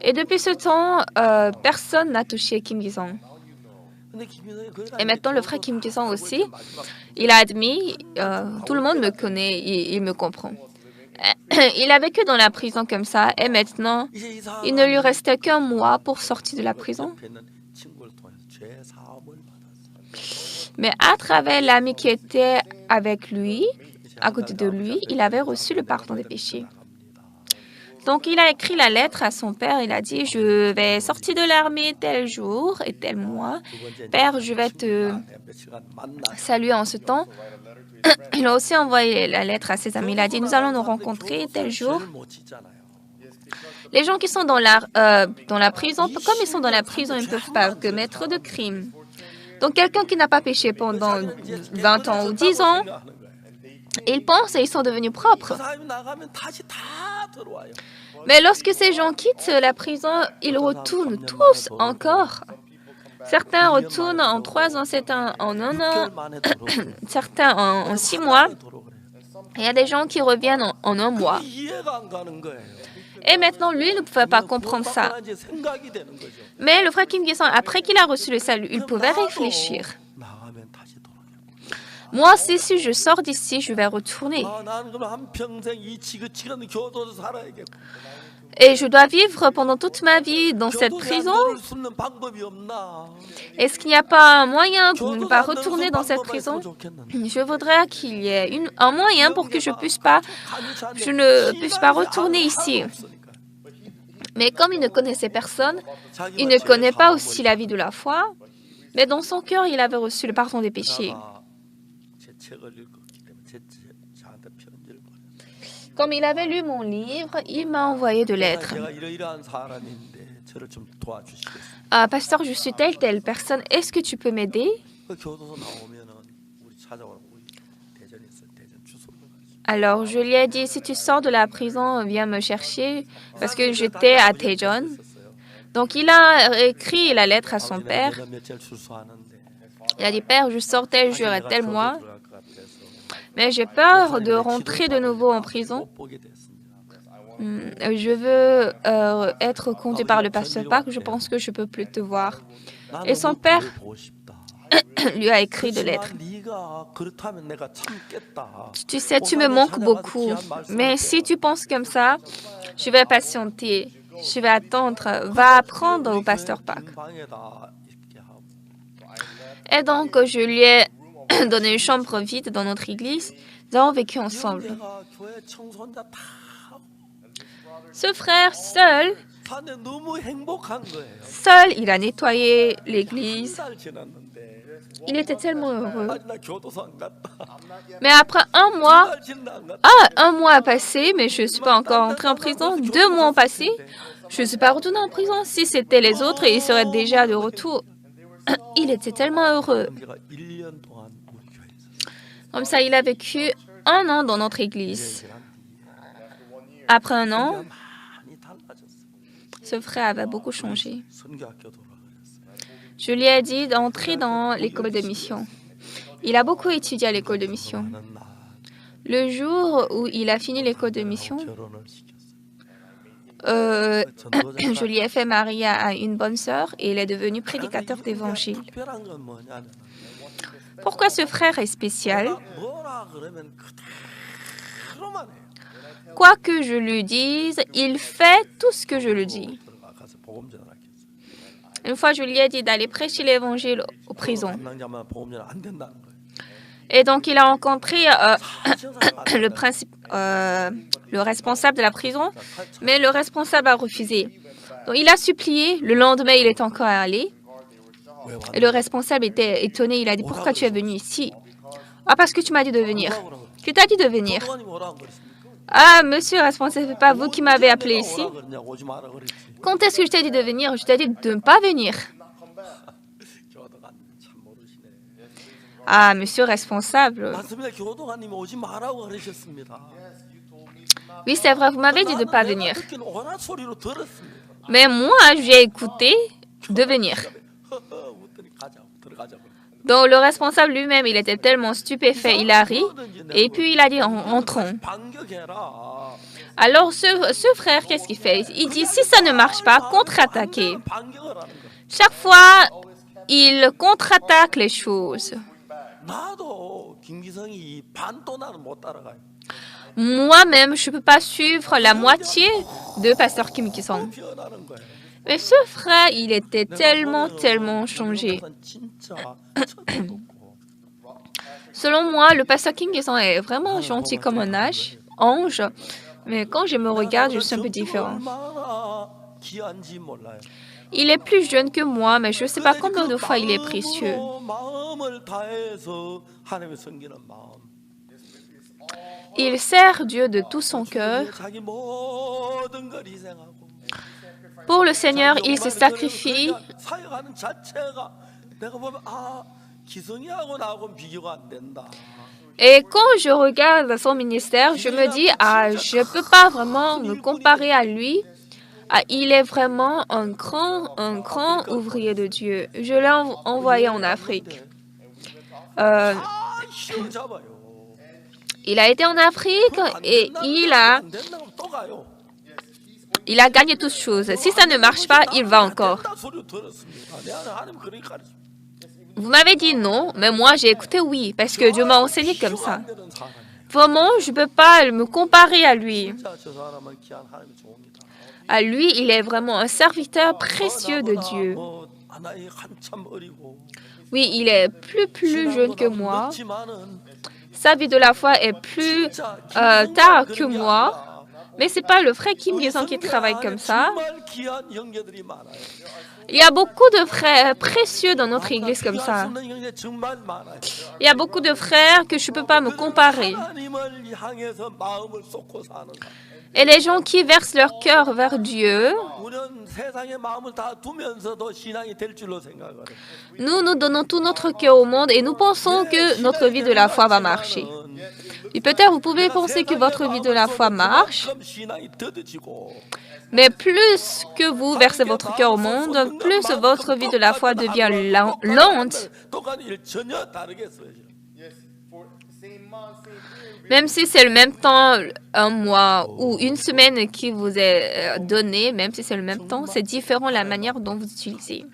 Et depuis ce temps, personne n'a touché Kim Il-sung. Et maintenant, le frère Kim Il-sung aussi, il a admis, tout le monde me connaît, il me comprend. Il a vécu dans la prison comme ça et maintenant, il ne lui restait qu'un mois pour sortir de la prison. Mais à travers l'ami qui était avec lui, à côté de lui, il avait reçu le pardon des péchés. Donc, il a écrit la lettre à son père. Il a dit, je vais sortir de l'armée tel jour et tel mois. Père, je vais te saluer en ce temps. Il a aussi envoyé la lettre à ses amis. Il a dit, nous allons nous rencontrer tel jour. Les gens qui sont dans la prison, comme ils sont dans la prison, ils ne peuvent pas commettre de crimes. Donc, quelqu'un qui n'a pas péché pendant 20 ans ou 10 ans, ils pensent et ils sont devenus propres. Mais lorsque ces gens quittent la prison, ils retournent tous encore. Certains retournent en 3 ans, certains en 1 an, certains en 6 mois. Il y a des gens qui reviennent en 1 mois. Et maintenant, lui ne pouvait pas comprendre ça. Mais le frère Kim Il-sung, après qu'il a reçu le salut, il pouvait réfléchir. Moi aussi, si je sors d'ici, je vais retourner. Et je dois vivre pendant toute ma vie dans cette prison. Est-ce qu'il n'y a pas un moyen pour ne pas retourner dans cette prison? Je voudrais qu'il y ait un moyen pour que je ne puisse pas retourner ici. Mais comme il ne connaissait personne, il ne connaît pas aussi la vie de la foi, mais dans son cœur, il avait reçu le pardon des péchés. Comme il avait lu mon livre, il m'a envoyé de lettres. Pasteur, je suis telle personne. Est-ce que tu peux m'aider? Alors, je lui ai dit, si tu sors de la prison, viens me chercher, parce que j'étais à Daejeon. Donc, il a écrit la lettre à son père. Il a dit, Père, je sors tel jour et tel mois, mais j'ai peur de rentrer de nouveau en prison. Je veux être conduit par le pasteur Park. Je pense que je ne peux plus te voir. Et son père lui a écrit de lettres. Tu sais, tu me manques beaucoup. Mais si tu penses comme ça, je vais patienter. Je vais attendre. Va apprendre au pasteur Park. Et donc, je lui ai donné une chambre vide dans notre église. Nous avons vécu ensemble. Ce frère, seul, il a nettoyé l'église. Il était tellement heureux. Mais après 1 mois, 1 mois a passé, mais je ne suis pas encore entrée en prison. 2 mois ont passé, je ne suis pas retournée en prison. Si c'était les autres, ils seraient déjà de retour. Il était tellement heureux. Comme ça, il a vécu 1 an dans notre église. Après 1 an, ce frère avait beaucoup changé. Je lui ai dit d'entrer dans l'école de mission. Il a beaucoup étudié à l'école de mission. Le jour où il a fini l'école de mission, je lui ai fait marier à une bonne sœur et il est devenu prédicateur d'évangile. Pourquoi ce frère est spécial? Quoi que je lui dise, il fait tout ce que je lui dis. Une fois, je lui ai dit d'aller prêcher l'évangile aux prisons. Et donc, il a rencontré le responsable de la prison, mais le responsable a refusé. Donc, il a supplié. Le lendemain, il est encore allé. Et le responsable était étonné. Il a dit, pourquoi tu es venu ici? Ah, parce que tu m'as dit de venir. Qui t'a dit de venir? Ah, monsieur le responsable, ce n'est pas vous qui m'avez appelé ici. Quand est-ce que je t'ai dit de venir? Je t'ai dit de ne pas venir. Ah, monsieur responsable. 맞습니다. 교도관님이 오지 말라고 그러셨습니다. Oui, c'est vrai, vous m'avez dit de ne pas 나는 내가 venir. 듣기는 오라 소리로 들었습니다. Mais moi, j'ai écouté de venir. 웃더니 가자고 들어가자고. Donc, le responsable lui-même, il était tellement stupéfait, il a ri. Et puis, il a dit, entrons. 반격해라. Alors, ce frère, qu'est-ce qu'il fait? Il dit, si ça ne marche pas, contre-attaquer. 반격을 하는 거. Chaque fois, il contre-attaque les choses. 나도 김기성이 반도 나는 못 따라가요. Moi-même, je ne peux pas suivre la moitié de Pasteur Kim Ki-sung. 변하는 거예요. Mais ce frère, il était tellement changé. 진짜 천국고. Selon moi, le Pasteur Kim Ki-sung est vraiment gentil comme un ange. Mais quand je me regarde, je suis un peu différent. 얼마나 귀한지 몰라요. Il est plus jeune que moi, mais je ne sais pas combien de fois il est précieux. 마음을 다해서 하나님을 섬기는 마음. Il sert Dieu de tout son cœur. 자기 모든 걸 희생하고 Pour le Seigneur, il se sacrifie. 사역하는 자체가 내가 보면 기성이하고 나하고는 비교가 안 된다. Et quand je regarde son ministère, je me dis, je ne peux pas vraiment me comparer à lui. Il est vraiment un grand ouvrier de Dieu. Je l'ai envoyé en Afrique. 힘 잡아요. Il a été en Afrique et il a gagné toutes choses. Si ça ne marche pas, il va encore. Vous m'avez dit non, mais moi j'ai écouté oui, parce que Dieu m'a enseigné comme ça. Vraiment, je ne peux pas me comparer à lui. À lui, il est vraiment un serviteur précieux de Dieu. Oui, il est plus jeune que moi. Sa vie de la foi est plus tard que moi. Mais ce n'est pas le frère Kim Ki-sung qui travaille comme ça. Il y a beaucoup de frères précieux dans notre église comme ça. Il y a beaucoup de frères que je ne peux pas me comparer. Et les gens qui versent leur cœur vers Dieu, nous donnons tout notre cœur au monde et nous pensons que notre vie de la foi va marcher. Et peut-être vous pouvez penser que votre vie de la foi marche, mais plus que vous versez votre cœur au monde, plus votre vie de la foi devient lente. Même si c'est le même temps, un mois ou une semaine qui vous est donné, même si c'est le même temps, c'est différent la manière dont vous utilisez.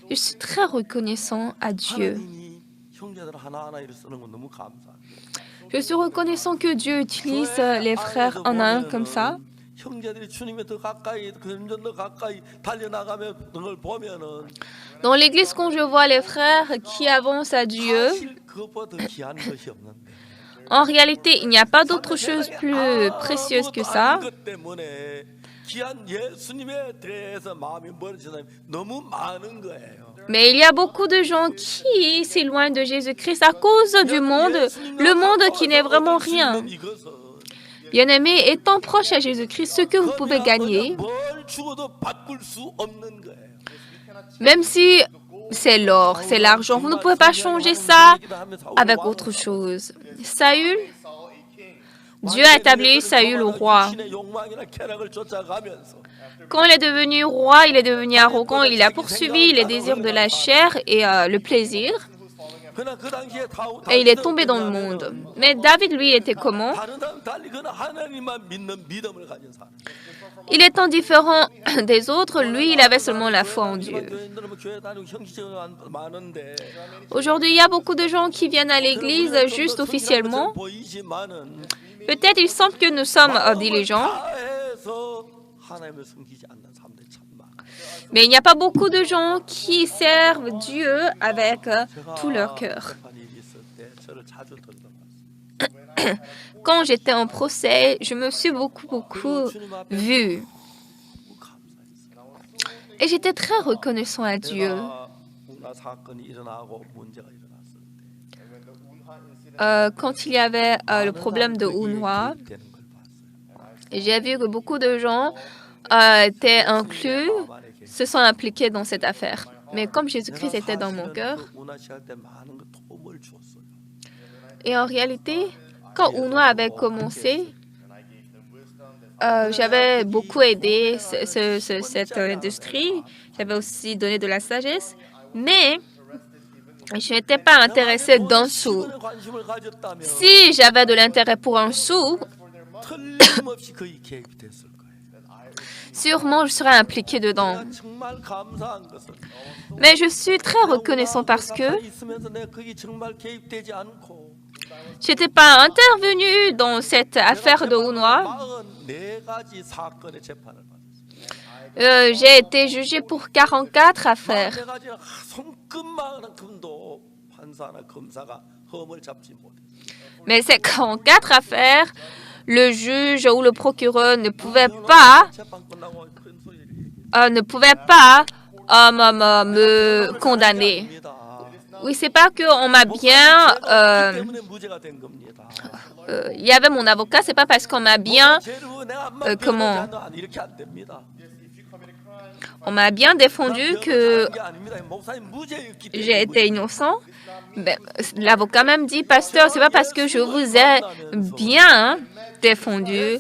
Je suis très reconnaissant à Dieu. Je suis reconnaissant que Dieu utilise les frères en un comme ça. Dans l'église, quand je vois les frères qui avancent à Dieu, en réalité, il n'y a pas d'autre chose plus précieuse que ça. Mais il y a beaucoup de gens qui s'éloignent de Jésus-Christ à cause du monde, le monde qui n'est vraiment rien. Bien-aimés, étant proche à Jésus-Christ, ce que vous pouvez gagner, même si c'est l'or, c'est l'argent, vous ne pouvez pas changer ça avec autre chose. Saül, Dieu a établi Saül au roi. Quand il est devenu roi, il est devenu arrogant, il a poursuivi les désirs de la chair et le plaisir. Et il est tombé dans le monde. Mais David, lui, était comment? Il étant différent des autres, lui, il avait seulement la foi en Dieu. Aujourd'hui, il y a beaucoup de gens qui viennent à l'église juste officiellement. Peut-être il semble que nous sommes diligents. Mais il n'y a pas beaucoup de gens qui servent Dieu avec tout leur cœur. Quand j'étais en procès, je me suis beaucoup vue. Et j'étais très reconnaissant à Dieu. Quand il y avait le problème de Unhwa, j'ai vu que beaucoup de gens étaient inclus, se sont impliqués dans cette affaire. Mais comme Jésus-Christ était dans mon cœur, et en réalité, quand Unoa avait commencé, j'avais beaucoup aidé cette industrie. J'avais aussi donné de la sagesse, mais je n'étais pas intéressée d'un sou. Si j'avais de l'intérêt pour un sou, sûrement je serais impliquée dedans. Mais je suis très reconnaissant parce que je n'étais pas intervenue dans cette affaire de Unoa. J'ai été jugée pour 44 affaires. Mais ces 44 affaires, le juge ou le procureur ne pouvait pas me condamner. Oui, c'est pas qu'on m'a bien... il y avait mon avocat, c'est pas parce qu'on m'a bien... On m'a bien défendu que j'ai été innocent. Ben, l'avocat même dit, pasteur, c'est pas parce que je vous ai bien défendu,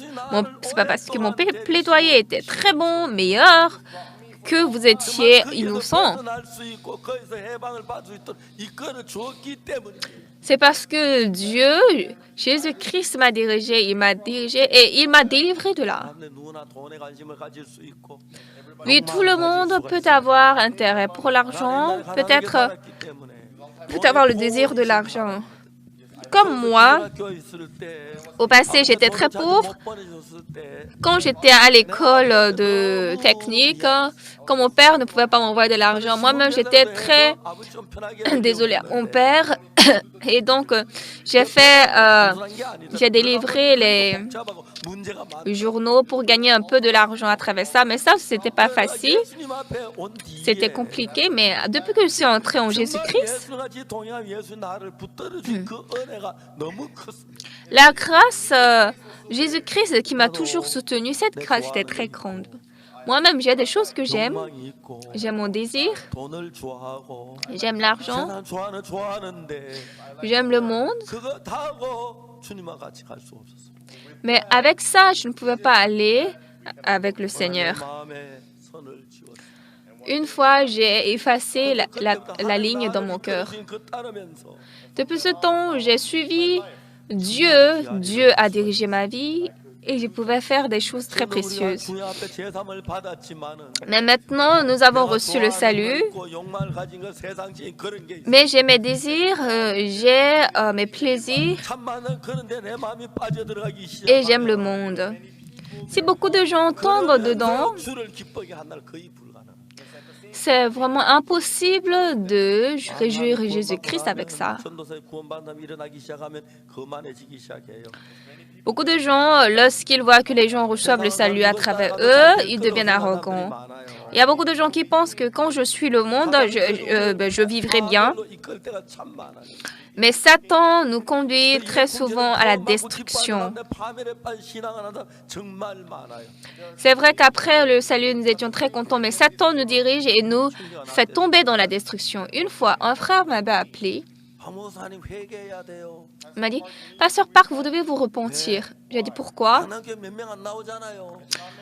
c'est pas parce que mon plaidoyer était très bon, meilleur, que vous étiez innocent. C'est parce que Dieu, Jésus-Christ m'a dirigé et il m'a délivré de là. Oui, tout le monde peut avoir intérêt pour l'argent, peut avoir le désir de l'argent. Comme moi, au passé, j'étais très pauvre. Quand j'étais à l'école de technique, quand mon père ne pouvait pas m'envoyer de l'argent, moi-même, j'étais très désolée à mon père. Et donc, j'ai délivré les journaux pour gagner un peu de l'argent à travers ça. Mais ça, c'était pas facile. C'était compliqué. Mais depuis que je suis entrée en Jésus-Christ, la grâce, Jésus-Christ qui m'a toujours soutenue, cette grâce était très grande. Moi-même, j'ai des choses que j'aime. J'aime mon désir. J'aime l'argent. J'aime le monde. Mais avec ça, je ne pouvais pas aller avec le Seigneur. Une fois, j'ai effacé la ligne dans mon cœur. Depuis ce temps, j'ai suivi Dieu. Dieu a dirigé ma vie et je pouvais faire des choses très précieuses. Mais maintenant, nous avons reçu le salut. Mais j'ai mes désirs, j'ai mes plaisirs et j'aime le monde. Si beaucoup de gens tombent dedans, c'est vraiment impossible de réjouir Jésus-Christ avec ça. Beaucoup de gens, lorsqu'ils voient que les gens reçoivent le salut à travers eux, ils deviennent arrogants. Il y a beaucoup de gens qui pensent que quand je suis le monde, je vivrai bien. Mais Satan nous conduit très souvent à la destruction. C'est vrai qu'après le salut, nous étions très contents, mais Satan nous dirige et nous fait tomber dans la destruction. Une fois, un frère m'avait appelé. Il m'a dit, Pasteur Park, vous devez vous repentir. J'ai dit, pourquoi?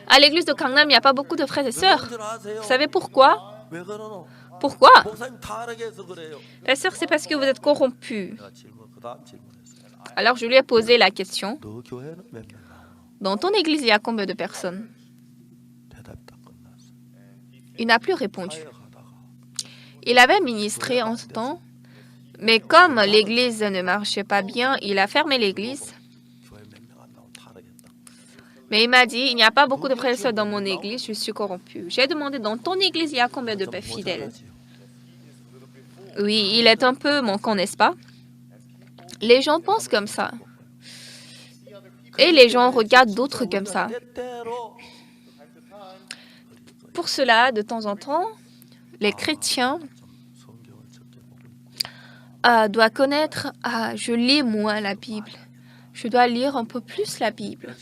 À l'église de Gangnam, il n'y a pas beaucoup de frères et sœurs. Vous savez pourquoi? Pourquoi? Pasteur, c'est parce que vous êtes corrompus. Alors, je lui ai posé la question. Dans ton église, il y a combien de personnes? Il n'a plus répondu. Il avait ministré en ce temps. Mais comme l'église ne marchait pas bien, il a fermé l'église. Mais il m'a dit, il n'y a pas beaucoup de frères et sœurs dans mon église, je suis corrompu. J'ai demandé, dans ton église, il y a combien de fidèles? Oui, il est un peu manquant, n'est-ce pas? Les gens pensent comme ça. Et les gens regardent d'autres comme ça. Pour cela, de temps en temps, les chrétiens doivent connaître, je lis moins la Bible. Je dois lire un peu plus la Bible.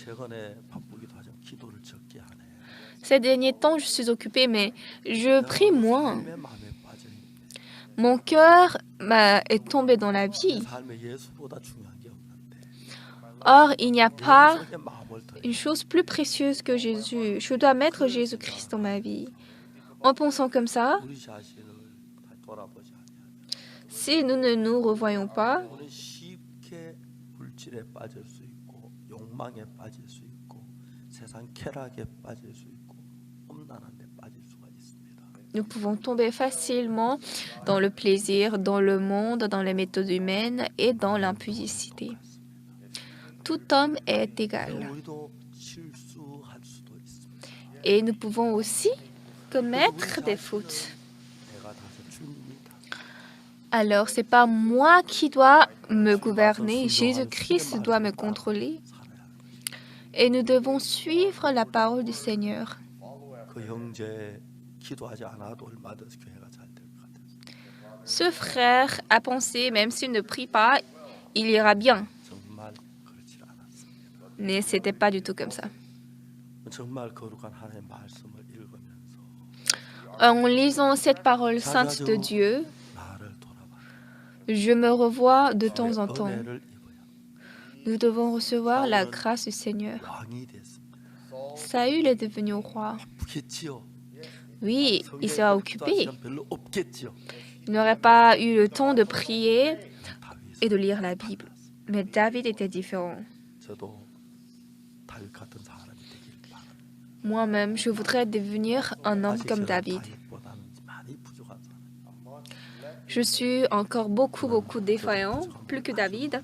Ces derniers temps, je suis occupée, mais je prie moins. Mon cœur est tombé dans la vie. 삶에 예수보다 중요한 게 없는데 Or, il n'y a pas 예수에게 마음을 더해. une chose plus précieuse que Jésus. Je dois mettre Jésus-Christ dans ma vie. En pensant comme ça, 우리 자신을 돌아보지 아니하면 si nous ne nous revoyons pas, 우리는 쉽게 물질에 빠질 수 있고 욕망에 빠질 수 있고 세상 쾌락에 빠질 수 있고 험난한 데 빠질 수가 있습니다. nous pouvons tomber facilement dans le plaisir, dans le monde, dans les méthodes humaines et dans l'impudicité. Tout homme est égal. 우리도 실수할 수도 있습니다. Et nous pouvons aussi commettre des fautes. 내가 다시 주님이다. Alors, c'est pas moi qui dois me gouverner, Jésus-Christ doit me contrôler. Et nous devons suivre la parole du Seigneur. 그 형제 기도하지 않아도 얼마든지 교회가 잘 될 것 같아요. Ce frère a pensé, même s'il ne prie pas, il ira bien. 정말 그렇지 않았습니다. Mais c'était pas du tout comme ça. 정말 거룩한 하나님의 말씀을 읽으면서 En lisant cette parole sainte de Dieu, 나를 돌아봐. je me revois de temps en temps. 은혜를 입어야 Nous devons recevoir la grâce du Seigneur. 왕이 됐습니다. Saül est devenu roi. 바쁘겠지요. Oui, il sera occupé. 시간 별로 없겠지요. Il n'aurait pas eu le temps de prier 다윗은 et de lire la Bible. Mais David était différent. 저도 다윗 같은 사람이 되길 바랍니다. Moi-même, je voudrais devenir un homme 아직 comme 저는 David. 다윗보다는 많이 부족한 사람. Je suis encore beaucoup défaillant, plus que David.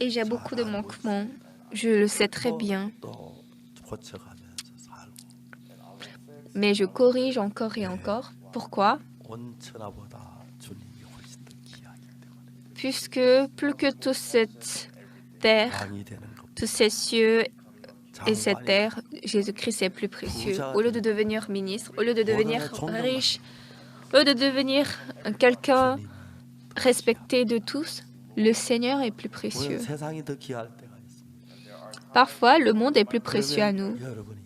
Et j'ai beaucoup de manquements. Je le sais très bien. 또 고쳐가면서 살고 Mais je corrige encore et encore. Pourquoi? 온 천하보다 주님이 훨씬 더 귀하기 때문에 Puisque plus que toute cette terre, 왕이 되는 것. tous ces cieux et cette 장관이 terre, Jésus-Christ est plus précieux. Au lieu de devenir ministre, au lieu de devenir riche, au lieu de devenir quelqu'un 주님이 respecté de tous, le Seigneur est plus 오늘 précieux. 세상이 더 귀할 때가 있습니다. Parfois, le monde est plus précieux à nous. 그러면 여러분이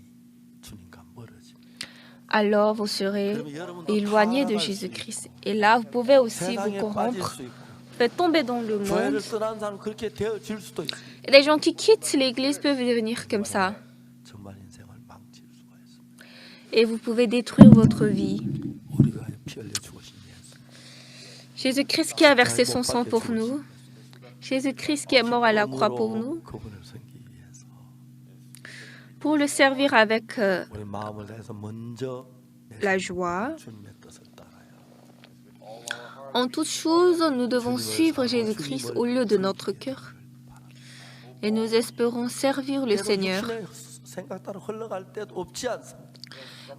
주님과 멀어집니다. Alors vous serez 그러면 여러분도 éloigné de 타락할 수 Jésus-Christ. Et là, vous pouvez 있고, aussi vous 세상에 빠질 corrompre, 수 있고 faire tomber dans le monde. 교회를 떠난 사람 그렇게 되어질 수도 있습니다. Et les gens qui quittent l'Église peuvent devenir comme ça. 정말 인생을 망칠 수가 있습니다. Et vous pouvez détruire votre vie. 우리 위하여 피 흘려 죽으신 예수. Jésus-Christ qui a versé son sang pour nous. Jésus-Christ qui est mort à la croix pour nous. 그분을 섬기기 위해서 Pour le servir avec 우리 마음을 다해서 먼저 내 la joie. 주님의 뜻을 따라야. En toute chose, nous devons suivre Jésus-Christ au lieu de notre cœur. Et nous espérons servir le Seigneur. 육신의 생각 따라 흘러갈 때도 없지 않습니다.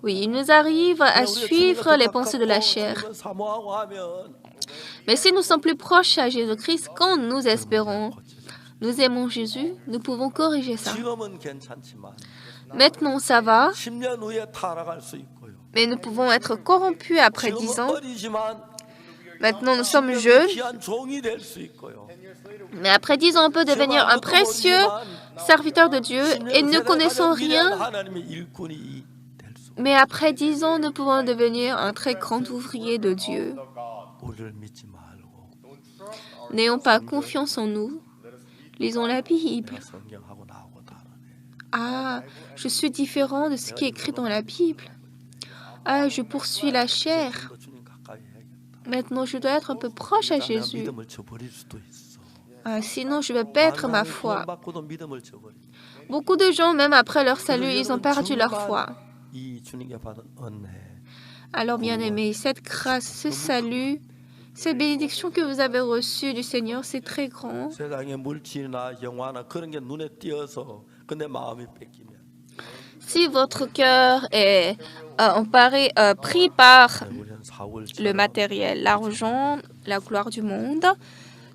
Oui, il nous arrive à 우리가 suivre 주님과 les 더 pensées de la 가깝고 chair. 주님을 사모하고 하면 Mais si nous sommes plus proches à Jésus-Christ, quand nous espérons, nous aimons Jésus, nous pouvons corriger ça. 지금은 괜찮지만 Maintenant, ça va, 10년 후에 타락할 수 있고요. mais nous pouvons être corrompus après 10 지금은 ans. 어리지만 Maintenant, nous sommes 10년 후에 jeunes, 귀한 종이 될 수 있고요. mais après 10 ans, on peut devenir un précieux serviteur de Dieu et ne connaissons rien. 하나님의 일꾼이 될 수. Mais après 10 ans, nous pouvons devenir un très grand ouvrier de Dieu. 우리를 믿지 말고 N'ayons pas confiance en nous. Lisons la Bible. 내가 성경하고 나하고 다르네. Ah, je suis différent de ce qui est écrit dans la Bible. Ah, je poursuis la chair. 더 주님 가까이 해야겠다. Maintenant, je dois être un peu proche à 내가 Jésus. 믿음을 저버릴 수도 있어. Ah, sinon, je vais perdre ma foi. 받고도 믿음을 저버리. Beaucoup de gens, même après leur salut, ils ont perdu leur foi. 이 주님께 받은 은혜. Alors, bien-aimés, cette grâce, ce salut, cette bénédiction que vous avez reçue du Seigneur, c'est très grand. 세상의 물질이나 영화나 그런 게 눈에 띄어서 근데 마음이 뺏기면 Si votre cœur est pris par 우리는 사울처럼 le matériel, l'argent, la gloire du monde,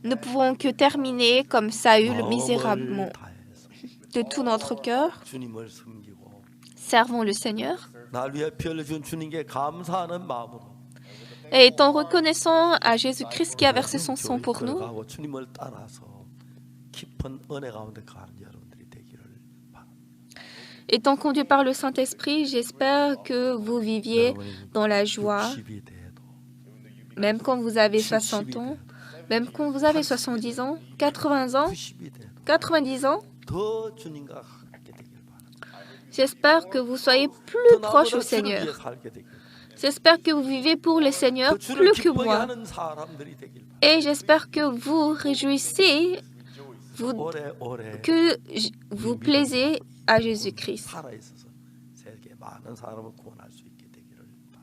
ne pouvons que terminer comme Saül misérablement. 다해서 De tout notre cœur, 주님을 섬기고 servons le Seigneur. 날 위해 피 흘려준 주님께 감사하는 마음으로 Et étant reconnaissant à Jésus-Christ qui a versé son sang pour nous, 들어가고 주님을 따라서 깊은 은혜 가운데 가는 여러분들이 되기를 바랍니다. étant conduit par le Saint-Esprit, j'espère que vous viviez dans la joie. 60이 돼도 même quand vous avez 70이 60 ans, 돼도 même quand vous avez 70 ans, 80 ans, 90이 돼도 90 ans, 더 주님과 함께 되길 바랍니다. j'espère que vous soyez plus 더 proche au 나보다 주를 위해 Seigneur. 살게 되길 바랍니다. J'espère que vous vivez pour le Seigneur 더 주를 plus que 기쁘게 moi. 하는 사람들이 되길 바랍니다. Et j'espère que vous réjouissez, 오래오래 que vous plaisez à Jésus-Christ. 살아 있어서 세계 많은 사람을 구원할 수 있게 되기를 바랍니다.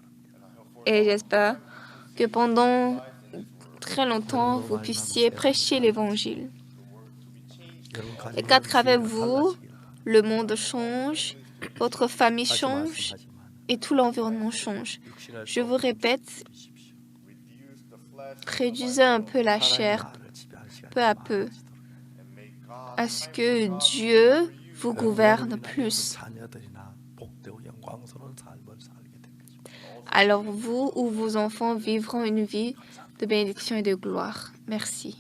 Et j'espère que pendant très longtemps, vous puissiez prêcher l'Évangile. 여러분 가정을 Et qu'à travers vous, 달라지기를 바랍니다. le monde change, votre famille 다시 change 말씀하지만 et tout l'environnement change. 육신을 Je vous répète, 죽이십시오. Reduce the flesh réduisez un peu la chair 하나님 나를 지배할 시간이 peu à peu, 많아지도록 and make God à ce que Dieu vous gouverne plus. 자녀들이나 복되고 영광스러운 삶을 살게 될 것입니다. Alors vous ou vos enfants vivront une vie de bénédiction et de gloire. Merci.